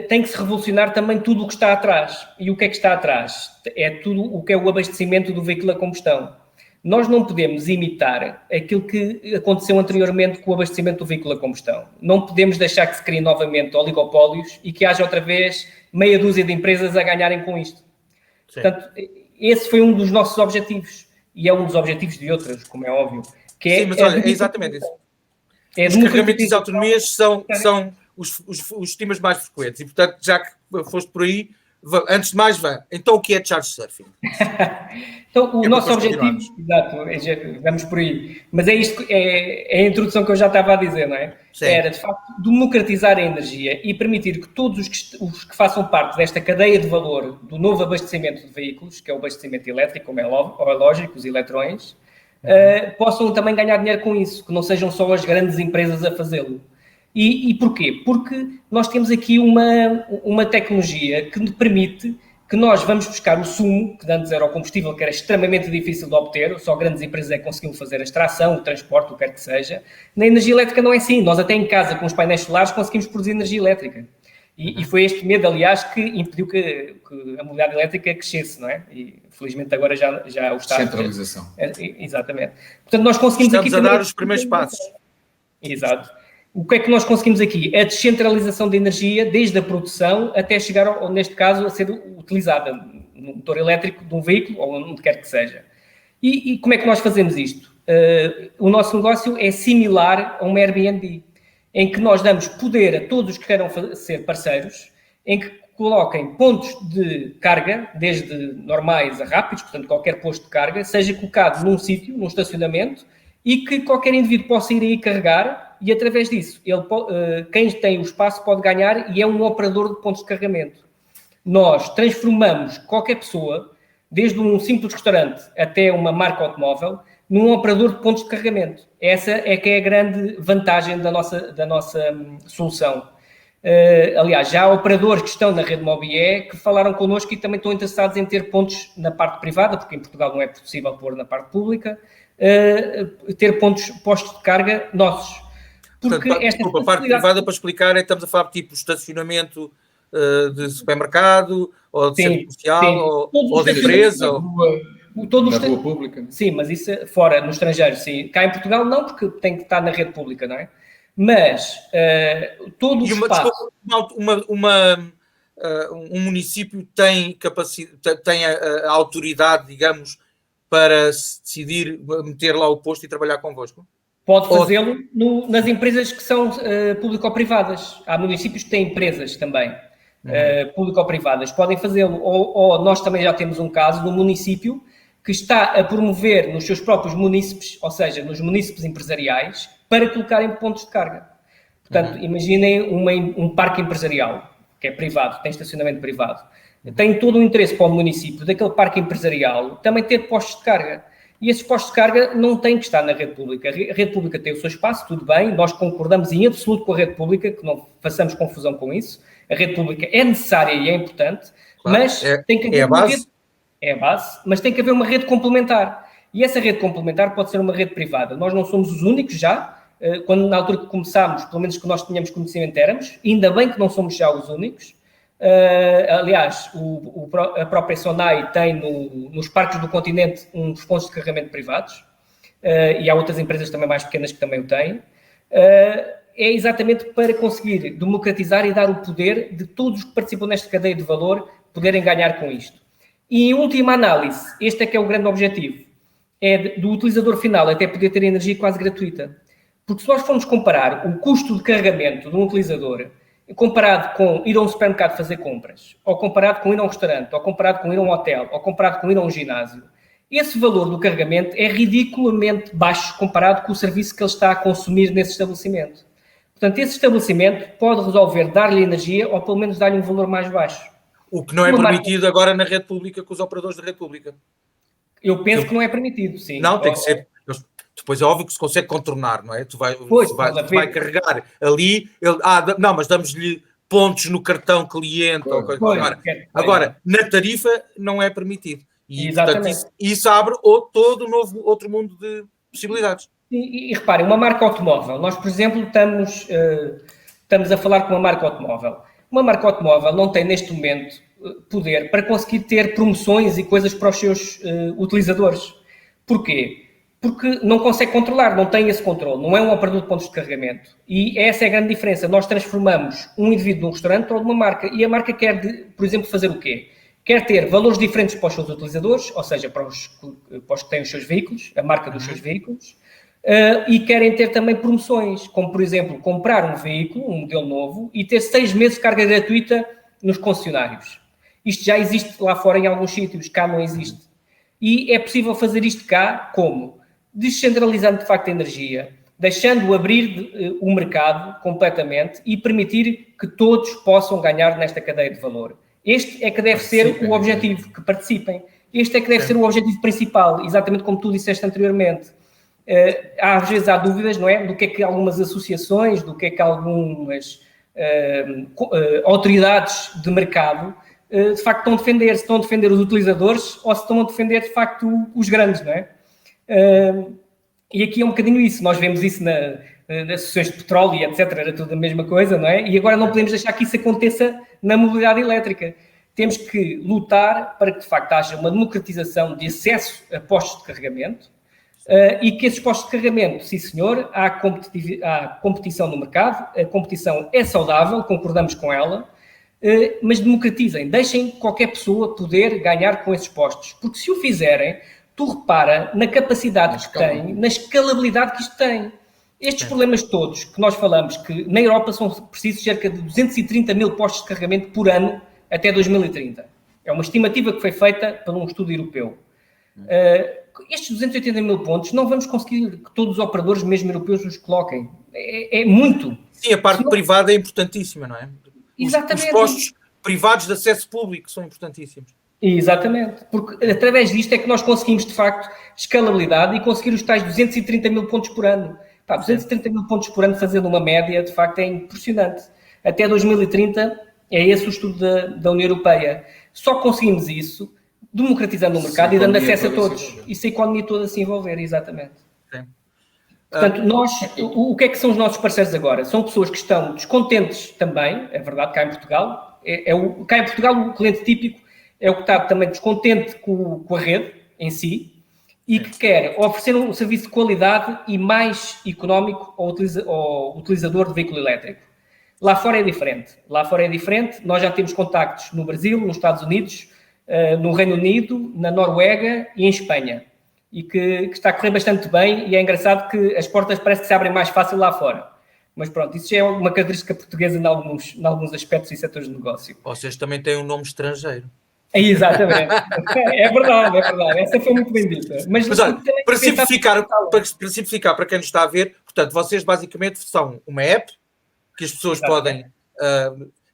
tem que se revolucionar também tudo o que está atrás. E o que é que está atrás? É tudo o que é o abastecimento do veículo a combustão. Nós não podemos imitar aquilo que aconteceu anteriormente com o abastecimento do veículo a combustão. Não podemos deixar que se criem novamente oligopólios e que haja outra vez meia dúzia de empresas a ganharem com isto. Sim. Portanto, esse foi um dos nossos objetivos. E é um dos objetivos de outros, como é óbvio. Que Sim, mas olha, é exatamente isso. Os carregamentos de autonomias são os temas mais frequentes. E, portanto, já que foste por aí, antes de mais, então o que é charge surfing? Então, o nosso objetivo, exato, vamos por aí, mas é isto, é a introdução que eu já estava a dizer, não é? Sim. Era, de facto, democratizar a energia e permitir que todos os que façam parte desta cadeia de valor do novo abastecimento de veículos, que é o abastecimento elétrico, como é lógico, os eletrões, possam também ganhar dinheiro com isso, que não sejam só as grandes empresas a fazê-lo. E porquê? Porque nós temos aqui uma tecnologia que nos permite que nós vamos buscar o sumo, que antes era o combustível, que era extremamente difícil de obter, só grandes empresas é que conseguiam fazer a extração, o transporte, o que quer que seja. Na energia elétrica não é assim. Nós até em casa, com os painéis solares, conseguimos produzir energia elétrica. E foi este medo, aliás, que impediu que a mobilidade elétrica crescesse, não é? E felizmente agora já o está. Centralização. Exatamente. Portanto, nós conseguimos Estamos a dar os primeiros passos. Exato. O que é que nós conseguimos aqui? A descentralização da energia, desde a produção até chegar, neste caso, a ser utilizada no motor elétrico de um veículo ou onde quer que seja. E como é que nós fazemos isto? O nosso negócio é similar a uma Airbnb, em que nós damos poder a todos os que queiram ser parceiros, em que coloquem pontos de carga, desde normais a rápidos, portanto, qualquer posto de carga, seja colocado num sítio, num estacionamento, e que qualquer indivíduo possa ir aí carregar e, através disso, quem tem o espaço pode ganhar e é um operador de pontos de carregamento. Nós transformamos qualquer pessoa, desde um simples restaurante até uma marca automóvel, num operador de pontos de carregamento. Essa é que é a grande vantagem da nossa solução. Aliás, já há operadores que estão na rede Mobié que falaram connosco e também estão interessados em ter pontos na parte privada, porque em Portugal não é possível pôr na parte pública, ter postos de carga nossos. Porque a parte privada, para explicar, estamos a falar tipo estacionamento de supermercado, ou de centro comercial, ou de empresa. Na rua pública. Sim, mas isso fora, no estrangeiro, sim. Cá em Portugal não, porque tem que estar na rede pública, não é? Mas todo o espaço... um município tem capacidade, tem a autoridade, digamos, para decidir meter lá o posto e trabalhar convosco? Pode fazê-lo nas empresas que são público-privadas. Há municípios que têm empresas também, público-privadas. Podem fazê-lo. Ou nós também já temos um caso de um município que está a promover nos seus próprios munícipes, ou seja, nos munícipes empresariais, para colocarem pontos de carga. Portanto, imaginem um parque empresarial, que é privado, tem estacionamento privado. Tem todo o interesse para o município daquele parque empresarial também ter postos de carga. E esses postos de carga não têm que estar na rede pública. A rede pública tem o seu espaço, tudo bem, nós concordamos em absoluto com a rede pública, que não façamos confusão com isso. A rede pública é necessária e é importante, claro, mas tem que haver uma rede... É a base, mas tem que haver uma rede complementar. E essa rede complementar pode ser uma rede privada. Nós não somos os únicos já. Quando na altura que começámos, pelo menos que nós tínhamos conhecimento éramos, ainda bem que não somos já os únicos. Aliás, a própria Sonai tem nos parques do continente uns pontos de carregamento privados, e há outras empresas também mais pequenas que também o têm. É exatamente para conseguir democratizar e dar o poder de todos os que participam nesta cadeia de valor poderem ganhar com isto. E em última análise, este é que é o grande objetivo, é do utilizador final até poder ter energia quase gratuita. Porque se nós formos comparar o custo de carregamento de um utilizador comparado com ir a um supermercado fazer compras, ou comparado com ir a um restaurante, ou comparado com ir a um hotel, ou comparado com ir a um ginásio, esse valor do carregamento é ridiculamente baixo comparado com o serviço que ele está a consumir nesse estabelecimento. Portanto, esse estabelecimento pode resolver dar-lhe energia ou pelo menos dar-lhe um valor mais baixo. O que não é permitido agora na rede pública com os operadores da rede pública. Eu penso que não é permitido, sim. Não, tem que ser... Depois é óbvio que se consegue contornar, não é? Tu vai carregar ali, não, mas damos-lhe pontos no cartão cliente. Agora, na tarifa não é permitido. E, portanto, isso abre todo outro mundo de possibilidades. E reparem, uma marca automóvel. Nós, por exemplo, estamos a falar com uma marca automóvel. Uma marca automóvel não tem, neste momento, poder para conseguir ter promoções e coisas para os seus utilizadores. Porquê? Porque não consegue controlar, não tem esse controle, não é um operador de pontos de carregamento. E essa é a grande diferença. Nós transformamos um indivíduo de um restaurante ou de uma marca. E a marca quer, por exemplo, fazer o quê? Quer ter valores diferentes para os seus utilizadores, ou seja, para os que têm os seus veículos, a marca dos seus veículos, e querem ter também promoções, como, por exemplo, comprar um veículo, um modelo novo, e ter 6 meses de carga gratuita nos concessionários. Isto já existe lá fora em alguns sítios, cá não existe. E é possível fazer isto cá como? Descentralizando de facto a energia, deixando abrir o mercado completamente e permitir que todos possam ganhar nesta cadeia de valor. Este é que deve ser o objetivo, que participem. Este é que deve ser o objetivo principal, exatamente como tu disseste anteriormente. Às vezes há dúvidas, não é? Do que é que algumas associações, do que é que algumas autoridades de mercado de facto estão a defender. Se estão a defender os utilizadores ou se estão a defender de facto os grandes, não é? E aqui é um bocadinho isso, nós vemos isso nas associações de petróleo e etc, era tudo a mesma coisa, não é? E agora não podemos deixar que isso aconteça na mobilidade elétrica. Temos que lutar para que de facto haja uma democratização de acesso a postos de carregamento e que esses postos de carregamento, sim senhor, há competição no mercado, a competição é saudável, concordamos com ela, mas democratizem, deixem qualquer pessoa poder ganhar com esses postos, porque se o fizerem, tu repara na capacidade que tem, na escalabilidade que isto tem. Estes problemas todos que nós falamos, que na Europa são precisos cerca de 230 mil postos de carregamento por ano até 2030. É uma estimativa que foi feita por um estudo europeu. Estes 280 mil pontos não vamos conseguir que todos os operadores, mesmo europeus, os coloquem. É muito. Sim, a parte privada é importantíssima, não é? Exatamente. Os postos privados de acesso público são importantíssimos. Exatamente, porque através disto é que nós conseguimos, de facto, escalabilidade e conseguir os tais 230 mil pontos por ano. 230 mil pontos por ano fazendo uma média, de facto, é impressionante. Até 2030 é esse o estudo da União Europeia. Só conseguimos isso democratizando o mercado e dando acesso a todos. E se a economia toda se envolver, exatamente. Sim. Portanto, o que é que são os nossos parceiros agora? São pessoas que estão descontentes também, é verdade, cá em Portugal. Cá em Portugal o cliente típico é o que está também descontente com a rede em si e que quer oferecer um serviço de qualidade e mais económico ao utilizador de veículo elétrico. Lá fora é diferente. Nós já temos contactos no Brasil, nos Estados Unidos, no Reino Unido, na Noruega e em Espanha. e que está a correr bastante bem, e é engraçado que as portas parece que se abrem mais fácil lá fora. Mas pronto, isso já é uma característica portuguesa em alguns aspectos e setores de negócio. Vocês também têm um nome estrangeiro. Exatamente. É verdade. Essa foi muito bem dita. Mas olha, para simplificar para quem nos está a ver, portanto, vocês basicamente são uma app que as pessoas podem...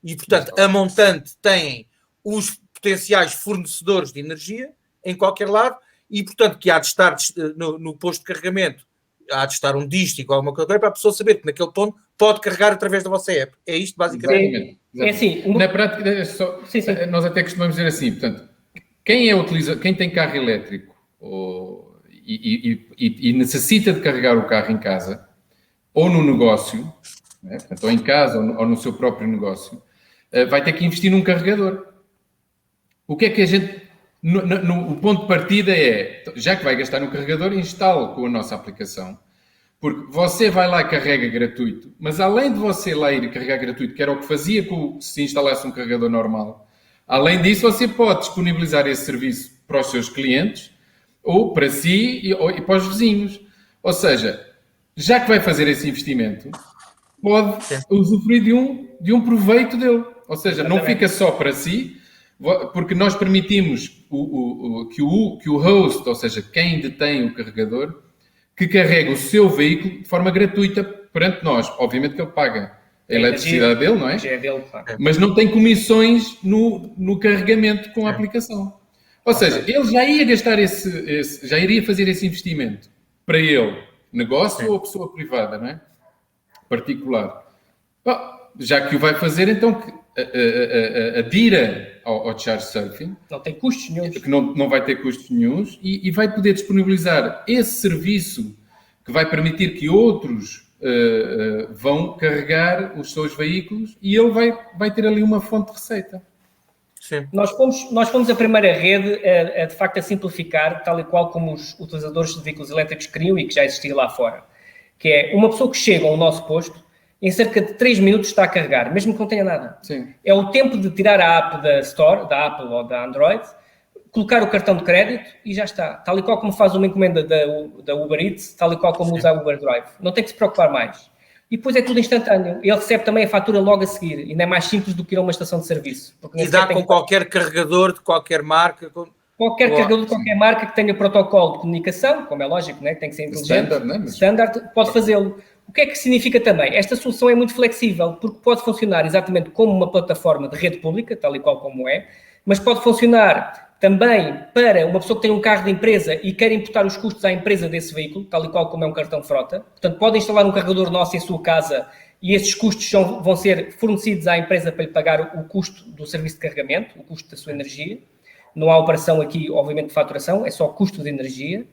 e, portanto, a montante tem os potenciais fornecedores de energia em qualquer lado e, portanto, que há de estar no posto de carregamento, há de estar um dístico ou alguma coisa para a pessoa saber que naquele ponto pode carregar através da vossa app. É isto, basicamente? Exatamente. É assim. Na prática, nós até costumamos dizer assim, portanto, quem tem carro elétrico e necessita de carregar o carro em casa ou no negócio, né, portanto, ou em casa ou no seu próprio negócio, vai ter que investir num carregador. O que é que a gente... o ponto de partida é, já que vai gastar no carregador, instale com a nossa aplicação. Porque você vai lá e carrega gratuito, mas além de você lá ir carregar gratuito, que era o que fazia se instalasse um carregador normal, além disso, você pode disponibilizar esse serviço para os seus clientes, ou para si e para os vizinhos. Ou seja, já que vai fazer esse investimento, pode usufruir de um proveito dele. Ou seja, não fica só para si, porque nós permitimos que o host, ou seja, quem detém o carregador, que carrega o seu veículo de forma gratuita perante nós. Obviamente que ele paga a eletricidade dele, não é? Mas não tem comissões no carregamento com a aplicação. Ou seja, ele já ia gastar já iria fazer esse investimento para ele, negócio ou pessoa privada, não é? Particular. Já que o vai fazer, então adira ao charge surfing. Não tem custos nenhuns. Que não vai ter custos nenhuns e vai poder disponibilizar esse serviço que vai permitir que outros vão carregar os seus veículos e ele vai ter ali uma fonte de receita. Sim. Nós fomos a primeira rede de facto a simplificar, tal e qual como os utilizadores de veículos elétricos queriam e que já existia lá fora. Que é uma pessoa que chega ao nosso posto, em cerca de 3 minutos está a carregar, mesmo que não tenha nada. Sim. É o tempo de tirar a app da Store, da Apple ou da Android, colocar o cartão de crédito e já está. Tal e qual como faz uma encomenda da Uber Eats, tal e qual como usa a Uber Drive. Não tem que se preocupar mais. E depois é tudo instantâneo. Ele recebe também a fatura logo a seguir. E não é mais simples do que ir a uma estação de serviço. E dá com qualquer carregador de qualquer marca... Qualquer carregador de qualquer marca que tenha protocolo de comunicação, como é lógico, né? Tem que ser inteligente, standard, pode fazê-lo. O que é que significa também? Esta solução é muito flexível, porque pode funcionar exatamente como uma plataforma de rede pública, tal e qual como é, mas pode funcionar também para uma pessoa que tem um carro de empresa e quer imputar os custos à empresa desse veículo, tal e qual como é um cartão frota. Portanto, pode instalar um carregador nosso em sua casa e esses custos vão ser fornecidos à empresa para lhe pagar o custo do serviço de carregamento, o custo da sua energia. Não há operação aqui, obviamente, de faturação, é só custo de energia.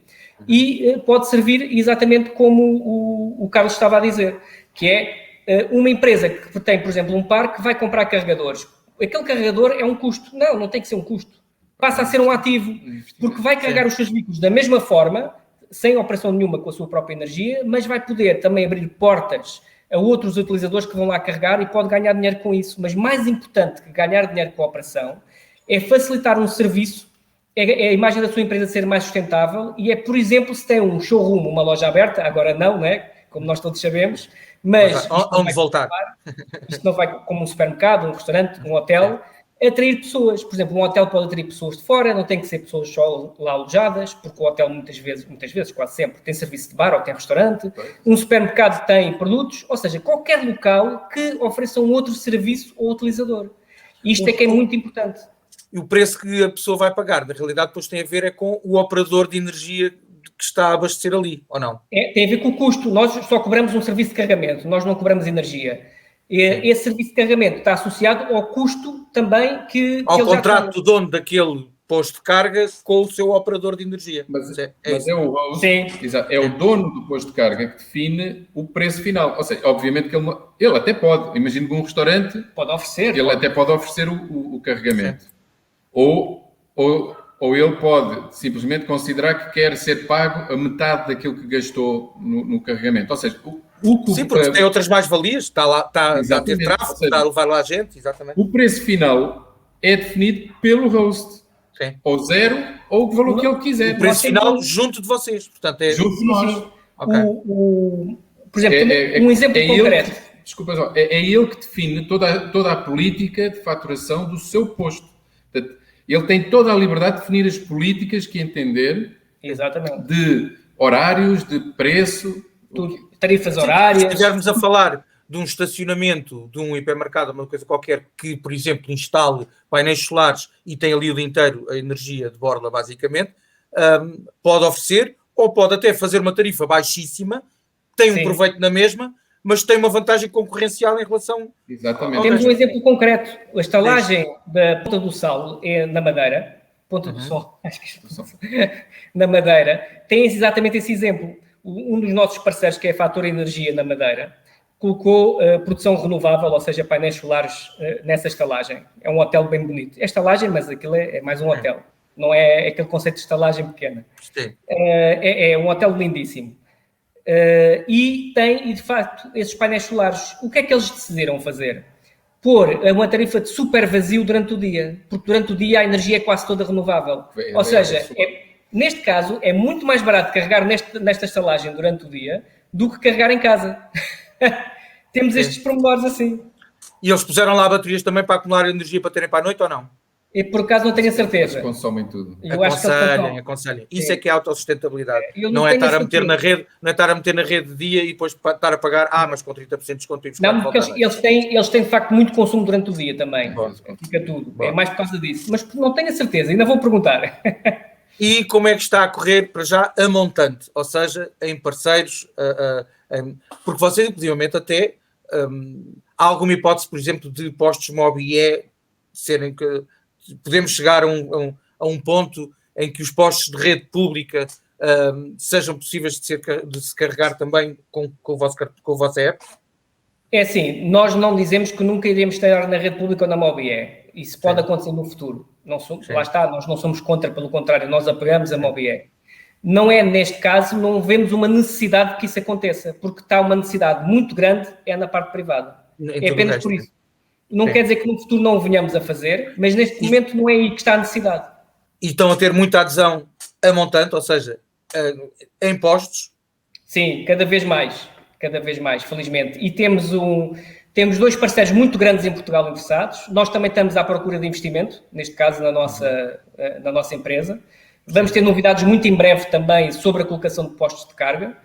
E pode servir exatamente como o Carlos estava a dizer, que é uma empresa que tem, por exemplo, um parque, vai comprar carregadores. Aquele carregador é um custo. Não tem que ser um custo. Passa a ser um ativo, porque vai carregar os seus veículos da mesma forma, sem operação nenhuma com a sua própria energia, mas vai poder também abrir portas a outros utilizadores que vão lá carregar e pode ganhar dinheiro com isso. Mas mais importante que ganhar dinheiro com a operação é facilitar um serviço, é a imagem da sua empresa ser mais sustentável e é, por exemplo, se tem um showroom, uma loja aberta, agora não, né? Como nós todos sabemos, mas onde voltar? Isto não vai como um supermercado, um restaurante, um hotel, atrair pessoas. Por exemplo, um hotel pode atrair pessoas de fora, não tem que ser pessoas só lá alojadas, porque o hotel muitas vezes, quase sempre, tem serviço de bar ou tem restaurante. Um supermercado tem produtos, ou seja, qualquer local que ofereça um outro serviço ao utilizador. Isto é que é muito importante. E o preço que a pessoa vai pagar, na realidade, depois tem a ver com o operador de energia que está a abastecer ali, ou não? Tem a ver com o custo. Nós só cobramos um serviço de carregamento, nós não cobramos energia. Esse serviço de carregamento está associado ao custo também que ao contrato do dono daquele posto de carga com o seu operador de energia. Mas é o host, é o dono do posto de carga que define o preço final. Ou seja, obviamente que ele até pode, imagino que um restaurante pode oferecer. Ele até pode oferecer o carregamento. Ou ele pode simplesmente considerar que quer ser pago a metade daquilo que gastou no carregamento. Ou seja, sim, porque tem outras mais-valias, está a ter tráfego, está a levar lá a gente, exatamente. O preço final é definido pelo host. Sim. ou 0, ou o valor que ele quiser. O preço final junto de vocês. Portanto, é... Junto de nós. Okay. Por exemplo, um exemplo concreto. Desculpa só, é ele que define toda a política de faturação do seu posto. Portanto, ele tem toda a liberdade de definir as políticas que entender. Exatamente. De horários, de preço. Tarifas horárias. Se estivermos a falar de um estacionamento, de um hipermercado, uma coisa qualquer, que, por exemplo, instale painéis solares e tem ali o dia inteiro a energia de borla, basicamente, pode oferecer, ou pode até fazer uma tarifa baixíssima, tem um proveito na mesma, mas tem uma vantagem concorrencial em relação... Exatamente. Temos um exemplo concreto. A estalagem da Ponta do Sal, na Madeira, Ponta do Sol, acho que na Madeira, tem exatamente esse exemplo. Um dos nossos parceiros, que é a Fator Energia na Madeira, colocou produção renovável, ou seja, painéis solares nessa estalagem. É um hotel bem bonito. É estalagem, mas aquilo é mais um hotel. Não é aquele conceito de estalagem pequena. É um hotel lindíssimo. E de facto, esses painéis solares, o que é que eles decidiram fazer? Pôr uma tarifa de super vazio durante o dia, porque durante o dia a energia é quase toda renovável. Ou seja, neste caso, é muito mais barato carregar nesta estalagem durante o dia do que carregar em casa. Temos estes pormenores assim. E eles puseram lá baterias também para acumular energia para terem para a noite ou não? E por acaso não tenho a certeza. Eles consomem tudo. Aconselhem. Isso é que é a autossustentabilidade. Não é estar a meter na rede, de dia e depois estar a pagar, mas com 30% de desconto. Não, porque eles têm de facto muito consumo durante o dia também. Fica tudo. É mais por causa disso. Mas não tenho a certeza, ainda vou perguntar. E como é que está a correr para já a montante? Ou seja, em parceiros, porque vocês, inclusivamente, até há alguma hipótese, por exemplo, de postos MOBIE serem que podemos chegar a um ponto em que os postos de rede pública sejam possíveis de se carregar também com o vosso app? É assim, nós não dizemos que nunca iremos estar na rede pública ou na MOBIE. Isso pode acontecer no futuro. Lá está, nós não somos contra, pelo contrário, nós apoiamos a MOBIE. Não é, neste caso, não vemos uma necessidade de que isso aconteça, porque está uma necessidade muito grande, na parte privada. É apenas por isso. Não quer dizer que no futuro não o venhamos a fazer, mas neste momento não é aí que está a necessidade. E estão a ter muita adesão a montante, ou seja, a impostos? Sim, cada vez mais, felizmente. E temos 2 parceiros muito grandes em Portugal interessados. Nós também estamos à procura de investimento, neste caso na nossa empresa. Vamos ter novidades muito em breve também sobre a colocação de postos de carga.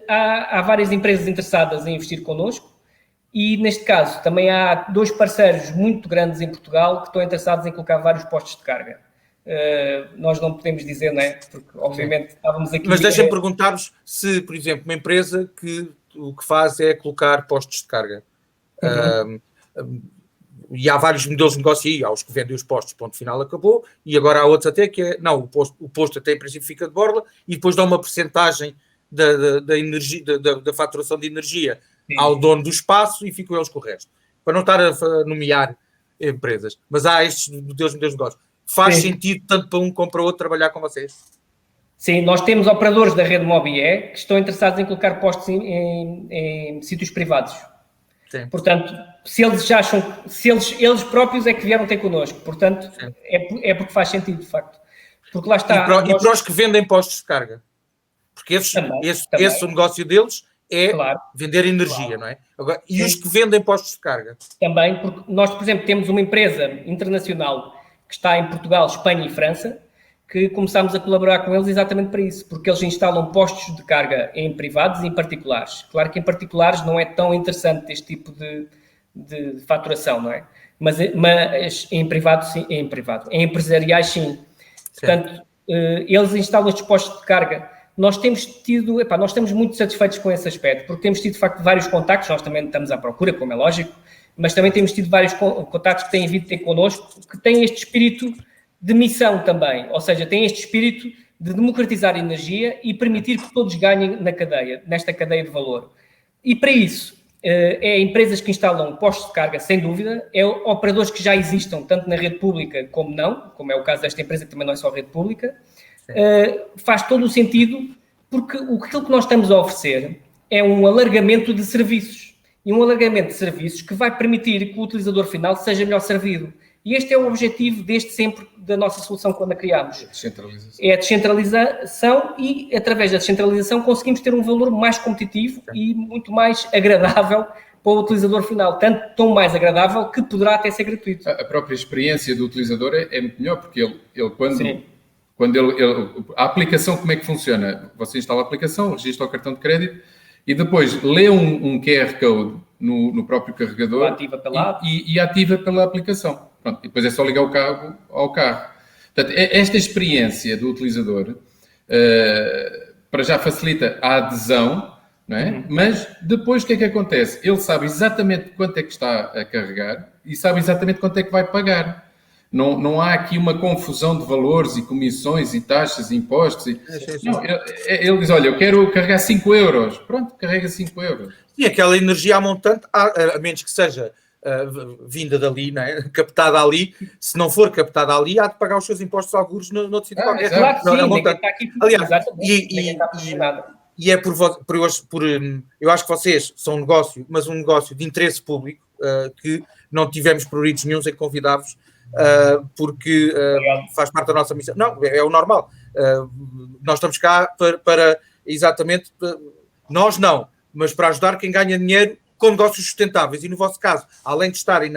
Há várias empresas interessadas em investir connosco. E, neste caso, também há 2 parceiros muito grandes em Portugal que estão interessados em colocar vários postos de carga. Nós não podemos dizer, não é? Porque, obviamente, estávamos aqui... Mas deixem-me perguntar-vos se, por exemplo, uma empresa que o que faz é colocar postos de carga. E há vários modelos de negócio aí. Há os que vendem os postos, ponto final, acabou. E agora há outros até que o posto até em princípio fica de borla e depois dá uma percentagem da energia, da faturação de energia ao dono do espaço e ficam eles com o resto. Para não estar a nomear empresas. Mas há estes modelos de negócio. Faz sentido, tanto para um como para o outro, trabalhar com vocês? Sim, nós temos operadores da rede MOBIE que estão interessados em colocar postos em sítios privados. Sim. Portanto, se eles próprios é que vieram ter connosco. Portanto, é porque faz sentido, de facto. Porque lá está... E para os que vendem postos de carga? Porque esse o negócio deles é vender energia, não é? Agora, e os que vendem postos de carga? Também, porque nós, por exemplo, temos uma empresa internacional que está em Portugal, Espanha e França, que começámos a colaborar com eles exatamente para isso, porque eles instalam postos de carga em privados e em particulares. Claro que em particulares não é tão interessante este tipo de faturação, não é? Mas em privado, sim, em empresariais, sim. Portanto, eles instalam estes postos de carga. Nós estamos muito satisfeitos com esse aspecto, porque temos tido, de facto, vários contactos, nós também estamos à procura, como é lógico, mas também temos tido vários contactos que têm vindo ter connosco, que têm este espírito de missão também, ou seja, têm este espírito de democratizar a energia e permitir que todos ganhem nesta cadeia de valor. E para isso, empresas que instalam postos de carga, sem dúvida, operadores que já existam, tanto na rede pública como não, como é o caso desta empresa, que também não é só rede pública, faz todo o sentido, porque aquilo que nós estamos a oferecer é um alargamento de serviços, e um alargamento de serviços que vai permitir que o utilizador final seja melhor servido. E este é o objetivo desde sempre da nossa solução quando a criámos. É a descentralização e, através da descentralização, conseguimos ter um valor mais competitivo e muito mais agradável para o utilizador final. Tão mais agradável que poderá até ser gratuito. A própria experiência do utilizador é muito melhor, porque ele quando a aplicação, como é que funciona? Você instala a aplicação, registra o cartão de crédito e depois lê um QR Code no próprio carregador e ativa pela aplicação. Pronto, e depois é só ligar o carro ao carro. Portanto, esta experiência do utilizador para já facilita a adesão, não é? Mas depois o que é que acontece? Ele sabe exatamente quanto é que está a carregar e sabe exatamente quanto é que vai pagar. Não há aqui uma confusão de valores e comissões e taxas e impostos. Não, ele diz, olha, eu quero carregar 5 euros. Pronto, carrega 5 euros. E aquela energia a montante, a menos que seja vinda dali, não é? Captada ali, se não for captada ali, há de pagar os seus impostos algures no outro sítio qualquer. Claro que sim, ninguém está aqui. Aliás, e é eu acho que vocês são um negócio, mas um negócio de interesse público, que não tivemos pruridos nenhum em convidar-vos, porque faz parte da nossa missão. Não, é o normal. Nós estamos cá para exatamente, nós não, mas para ajudar quem ganha dinheiro com negócios sustentáveis. E no vosso caso, além de estarem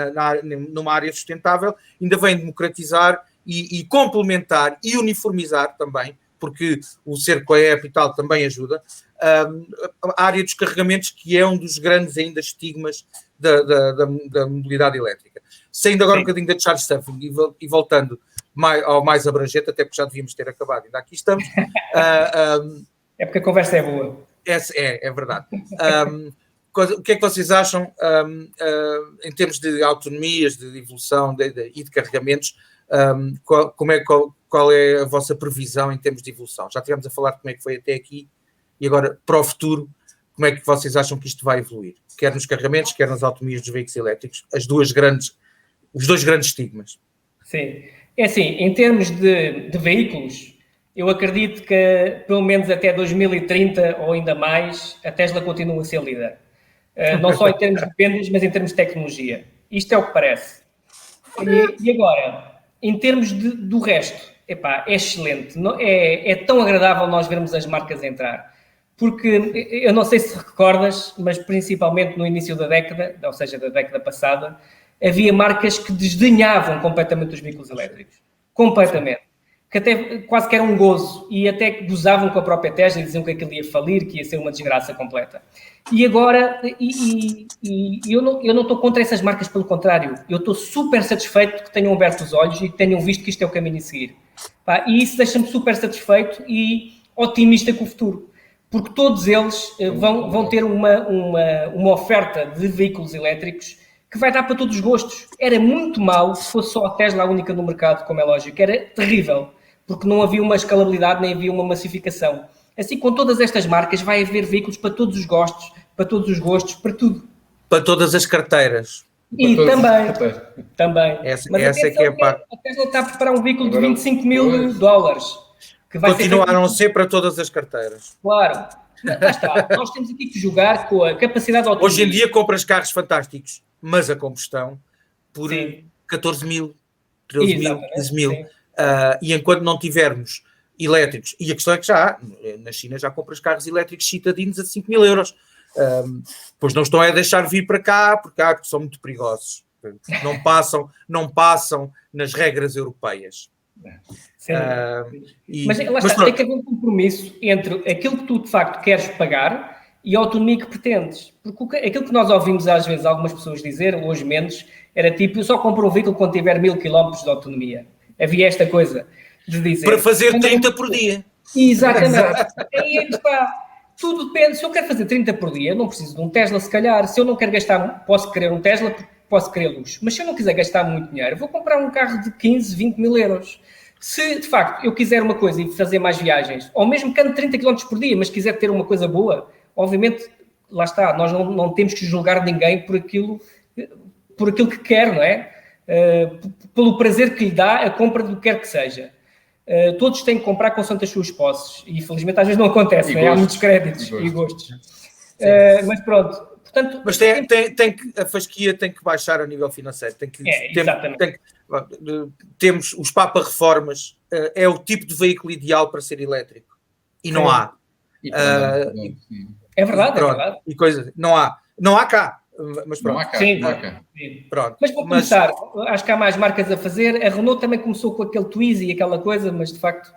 numa área sustentável, ainda vem democratizar e complementar e uniformizar também, porque o ser coep e tal também ajuda, a área dos carregamentos, que é um dos grandes ainda estigmas da mobilidade elétrica. Saindo agora um bocadinho da charge stuffing e voltando ao mais abrangente, até porque já devíamos ter acabado, ainda aqui estamos. É porque a conversa é boa. É verdade. O que é que vocês acham em termos de autonomias, de evolução e de carregamentos? Qual é a vossa previsão em termos de evolução? Já estivemos a falar de como é que foi até aqui e agora, para o futuro, como é que vocês acham que isto vai evoluir? Quer nos carregamentos, quer nas autonomias dos veículos elétricos, os dois grandes estigmas. Sim. É assim, em termos de veículos, eu acredito que pelo menos até 2030 ou ainda mais, a Tesla continua a ser líder. Não só em termos de vendas, mas em termos de tecnologia. Isto é o que parece. E agora, em termos do resto, é excelente. É tão agradável nós vermos as marcas entrar. Porque, eu não sei se recordas, mas principalmente no início da década, ou seja, da década passada, havia marcas que desdenhavam completamente os veículos elétricos. Completamente. Que até quase que era um gozo. E até gozavam com a própria Tesla e diziam que aquilo ia falir, que ia ser uma desgraça completa. E agora, eu não estou contra essas marcas, pelo contrário. Eu estou super satisfeito que tenham aberto os olhos e que tenham visto que isto é o caminho a seguir. E isso deixa-me super satisfeito e otimista com o futuro. Porque todos eles vão ter uma oferta de veículos elétricos que vai dar para todos os gostos. Era muito mau se fosse só a Tesla a única no mercado, como é lógico. Era terrível, porque não havia uma escalabilidade, nem havia uma massificação. Assim, com todas estas marcas, vai haver veículos para todos os gostos, para todos os gostos, para tudo. Para todas as carteiras. E também. Essa é que é a parte. A Tesla está a preparar um veículo de $25 mil. Que vai continuaram a ser para todas as carteiras. Claro. Lá está. Nós temos aqui que jogar com a capacidade de autonomia. Hoje em dia compras carros fantásticos, mas a combustão por 14 mil, 13 mil, 15 mil. E enquanto não tivermos elétricos, e a questão é que já há, na China já compras carros elétricos citadinos a 5 mil euros. Pois não estão a deixar vir para cá, porque são muito perigosos. Não passam nas regras europeias. Mas lá está, tem que haver um compromisso entre aquilo que tu de facto queres pagar e a autonomia que pretendes. Porque aquilo que nós ouvimos às vezes algumas pessoas dizer, hoje menos, era tipo, eu só compro um veículo quando tiver 1000 km de autonomia. Havia esta coisa de dizer... Para fazer 30 por dia. Exatamente. Aí é que está. Tudo depende. Se eu quero fazer 30 por dia, eu não preciso de um Tesla, se calhar. Se eu não quero gastar, posso querer um Tesla, porque posso querer luxo. Mas se eu não quiser gastar muito dinheiro, vou comprar um carro de 15, 20 mil euros. Se, de facto, eu quiser uma coisa e fazer mais viagens, ou mesmo que ande 30 km por dia, mas quiser ter uma coisa boa, obviamente, lá está, nós não temos que julgar ninguém por aquilo que quer, não é? Pelo prazer que lhe dá a compra do que quer que seja. Todos têm que comprar consoante as suas posses, e infelizmente às vezes não acontece, né? Há muitos créditos e gostos. Mas pronto. Portanto, mas a fasquia tem que baixar a nível financeiro, temos os Papa Reformas, é o tipo de veículo ideal para ser elétrico. E não há. É verdade, pronto, é verdade. E coisa, não há cá. Mas pronto. Não há cá. Sim, não há cá. Pronto. Mas para começar, acho que há mais marcas a fazer. A Renault também começou com aquele Twizy e aquela coisa, mas de facto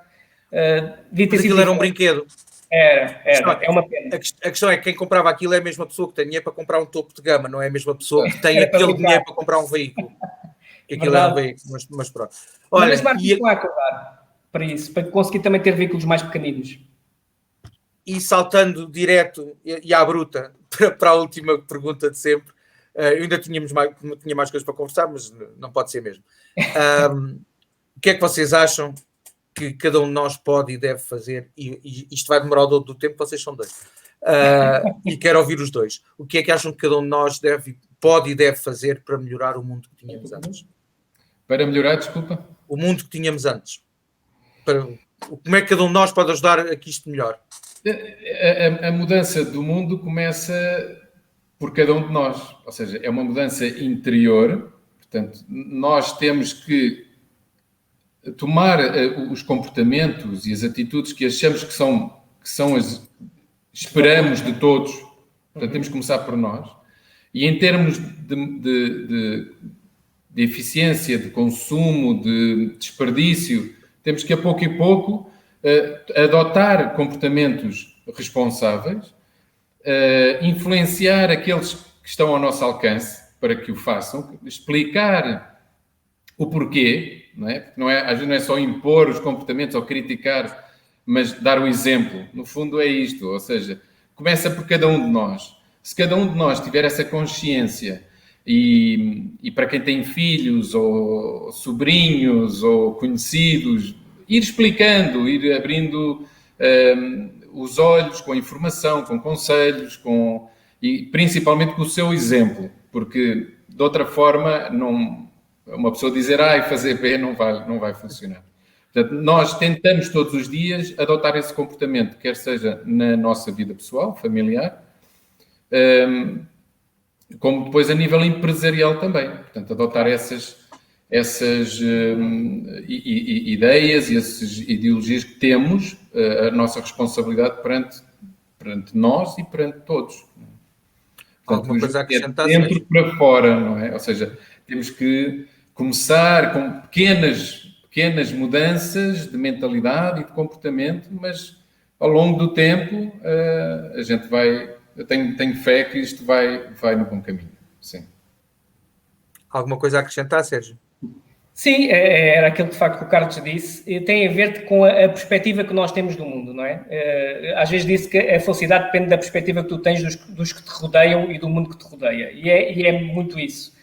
devia ter sido. Aquilo era um brinquedo. É uma pena. A questão é que quem comprava aquilo é a mesma pessoa que tem dinheiro para comprar um topo de gama, não é a mesma pessoa que tem aquele dinheiro para comprar um veículo. Aquilo era um veículo, mas pronto. Olha, mas marcas estão a acordar para isso, para conseguir também ter veículos mais pequeninos. E saltando direto e à bruta para a última pergunta de sempre, eu ainda tinha mais coisas para conversar, mas não pode ser mesmo. O que é que vocês acham que cada um de nós pode e deve fazer? E isto vai demorar o dobro do tempo, vocês são dois. E quero ouvir os dois. O que é que acham que cada um de nós pode e deve fazer para melhorar o mundo que tínhamos antes? Para melhorar, desculpa? O mundo que tínhamos antes. Como é que cada um de nós pode ajudar a que isto melhore? A mudança do mundo começa por cada um de nós. Ou seja, é uma mudança interior. Portanto, nós temos que tomar os comportamentos e as atitudes que achamos que são as esperamos de todos. Portanto, temos que começar por nós. E em termos de eficiência, de consumo, de desperdício, temos que a pouco e pouco adotar comportamentos responsáveis, influenciar aqueles que estão ao nosso alcance para que o façam, explicar o porquê, não é? Porque às vezes não é só impor os comportamentos ou criticar, mas dar o exemplo. No fundo é isto, ou seja, começa por cada um de nós. Se cada um de nós tiver essa consciência e para quem tem filhos ou sobrinhos ou conhecidos, ir explicando, ir abrindo os olhos com informação, com conselhos, e principalmente com o seu exemplo, porque de outra forma uma pessoa dizer fazer B não vai funcionar. Portanto, nós tentamos todos os dias adotar esse comportamento, quer seja na nossa vida pessoal, familiar, como depois a nível empresarial também. Portanto, adotar essas ideias e essas ideologias que temos, a nossa responsabilidade perante nós e perante todos. Portanto, alguma coisa a acrescentar? Dentro para fora, não é? Ou seja, temos que começar com pequenas mudanças de mentalidade e de comportamento, mas ao longo do tempo a gente eu tenho fé que isto vai no bom caminho. Sim. Alguma coisa a acrescentar, Sérgio? Sim, era aquilo que de facto o Carlos disse, tem a ver com a perspectiva que nós temos do mundo, não é? Às vezes disse que a felicidade depende da perspectiva que tu tens dos que te rodeiam e do mundo que te rodeia, e é muito isso.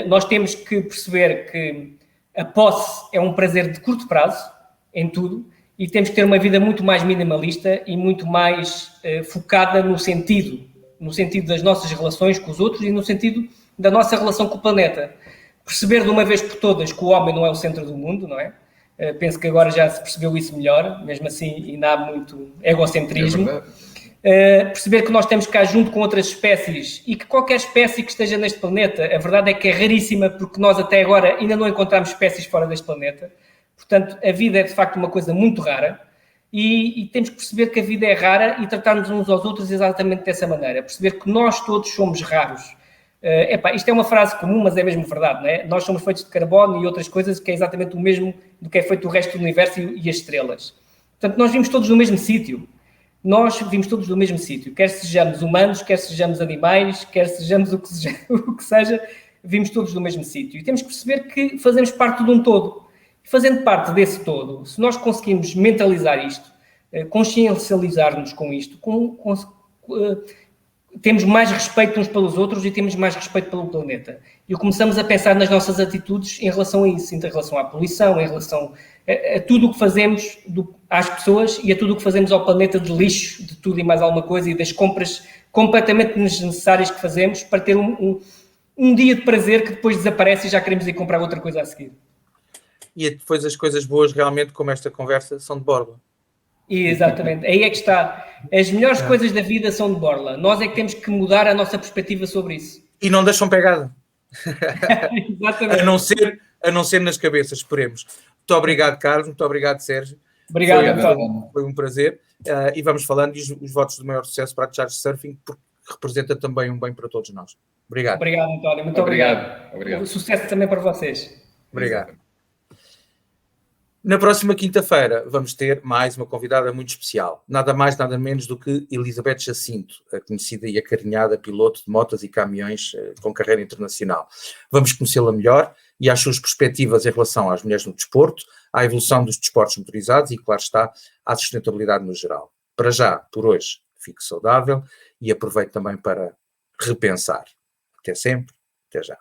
Nós temos que perceber que a posse é um prazer de curto prazo, em tudo, e temos que ter uma vida muito mais minimalista e muito mais focada no sentido das nossas relações com os outros e no sentido da nossa relação com o planeta. Perceber de uma vez por todas que o homem não é o centro do mundo, não é? Penso que agora já se percebeu isso melhor, mesmo assim ainda há muito egocentrismo. Perceber que nós temos que estar junto com outras espécies e que qualquer espécie que esteja neste planeta, a verdade é que é raríssima, porque nós até agora ainda não encontramos espécies fora deste planeta. Portanto, a vida é de facto uma coisa muito rara e temos que perceber que a vida é rara e tratarmos uns aos outros exatamente dessa maneira. Perceber que nós todos somos raros. Isto é uma frase comum, mas é mesmo verdade, não é? Nós somos feitos de carbono e outras coisas que é exatamente o mesmo do que é feito o resto do universo e as estrelas. Portanto, nós vimos todos no mesmo sítio. Quer sejamos humanos, quer sejamos animais, quer sejamos o que seja, vimos todos no mesmo sítio. E temos que perceber que fazemos parte de um todo. E fazendo parte desse todo, se nós conseguimos mentalizar isto, consciencializar-nos com isto, temos mais respeito uns pelos outros e temos mais respeito pelo planeta. E começamos a pensar nas nossas atitudes em relação a isso, em relação à poluição, em relação a tudo o que fazemos às pessoas e a tudo o que fazemos ao planeta de lixo, de tudo e mais alguma coisa, e das compras completamente desnecessárias que fazemos para ter um dia de prazer que depois desaparece e já queremos ir comprar outra coisa a seguir. E depois as coisas boas, realmente, como esta conversa, são de borla. Exatamente, aí é que está. As melhores coisas da vida são de borla. Nós é que temos que mudar a nossa perspectiva sobre isso. E não deixam pegada. Exatamente. A não ser a não ser nas cabeças, esperemos. Muito obrigado, Carlos, muito obrigado, Sérgio. Obrigado, António. Foi um prazer. E vamos falando, e os votos de maior sucesso para a Charge Surfing, porque representa também um bem para todos nós. Obrigado. Obrigado, António. Muito obrigado. Sucesso também para vocês. Obrigado. Na próxima quinta-feira vamos ter mais uma convidada muito especial. Nada mais, nada menos do que Elizabeth Jacinto, a conhecida e acarinhada piloto de motas e caminhões com carreira internacional. Vamos conhecê-la melhor e às suas perspectivas em relação às mulheres no desporto, à evolução dos desportos motorizados e, claro está, à sustentabilidade no geral. Para já, por hoje, fique saudável e aproveite também para repensar. Até sempre, até já.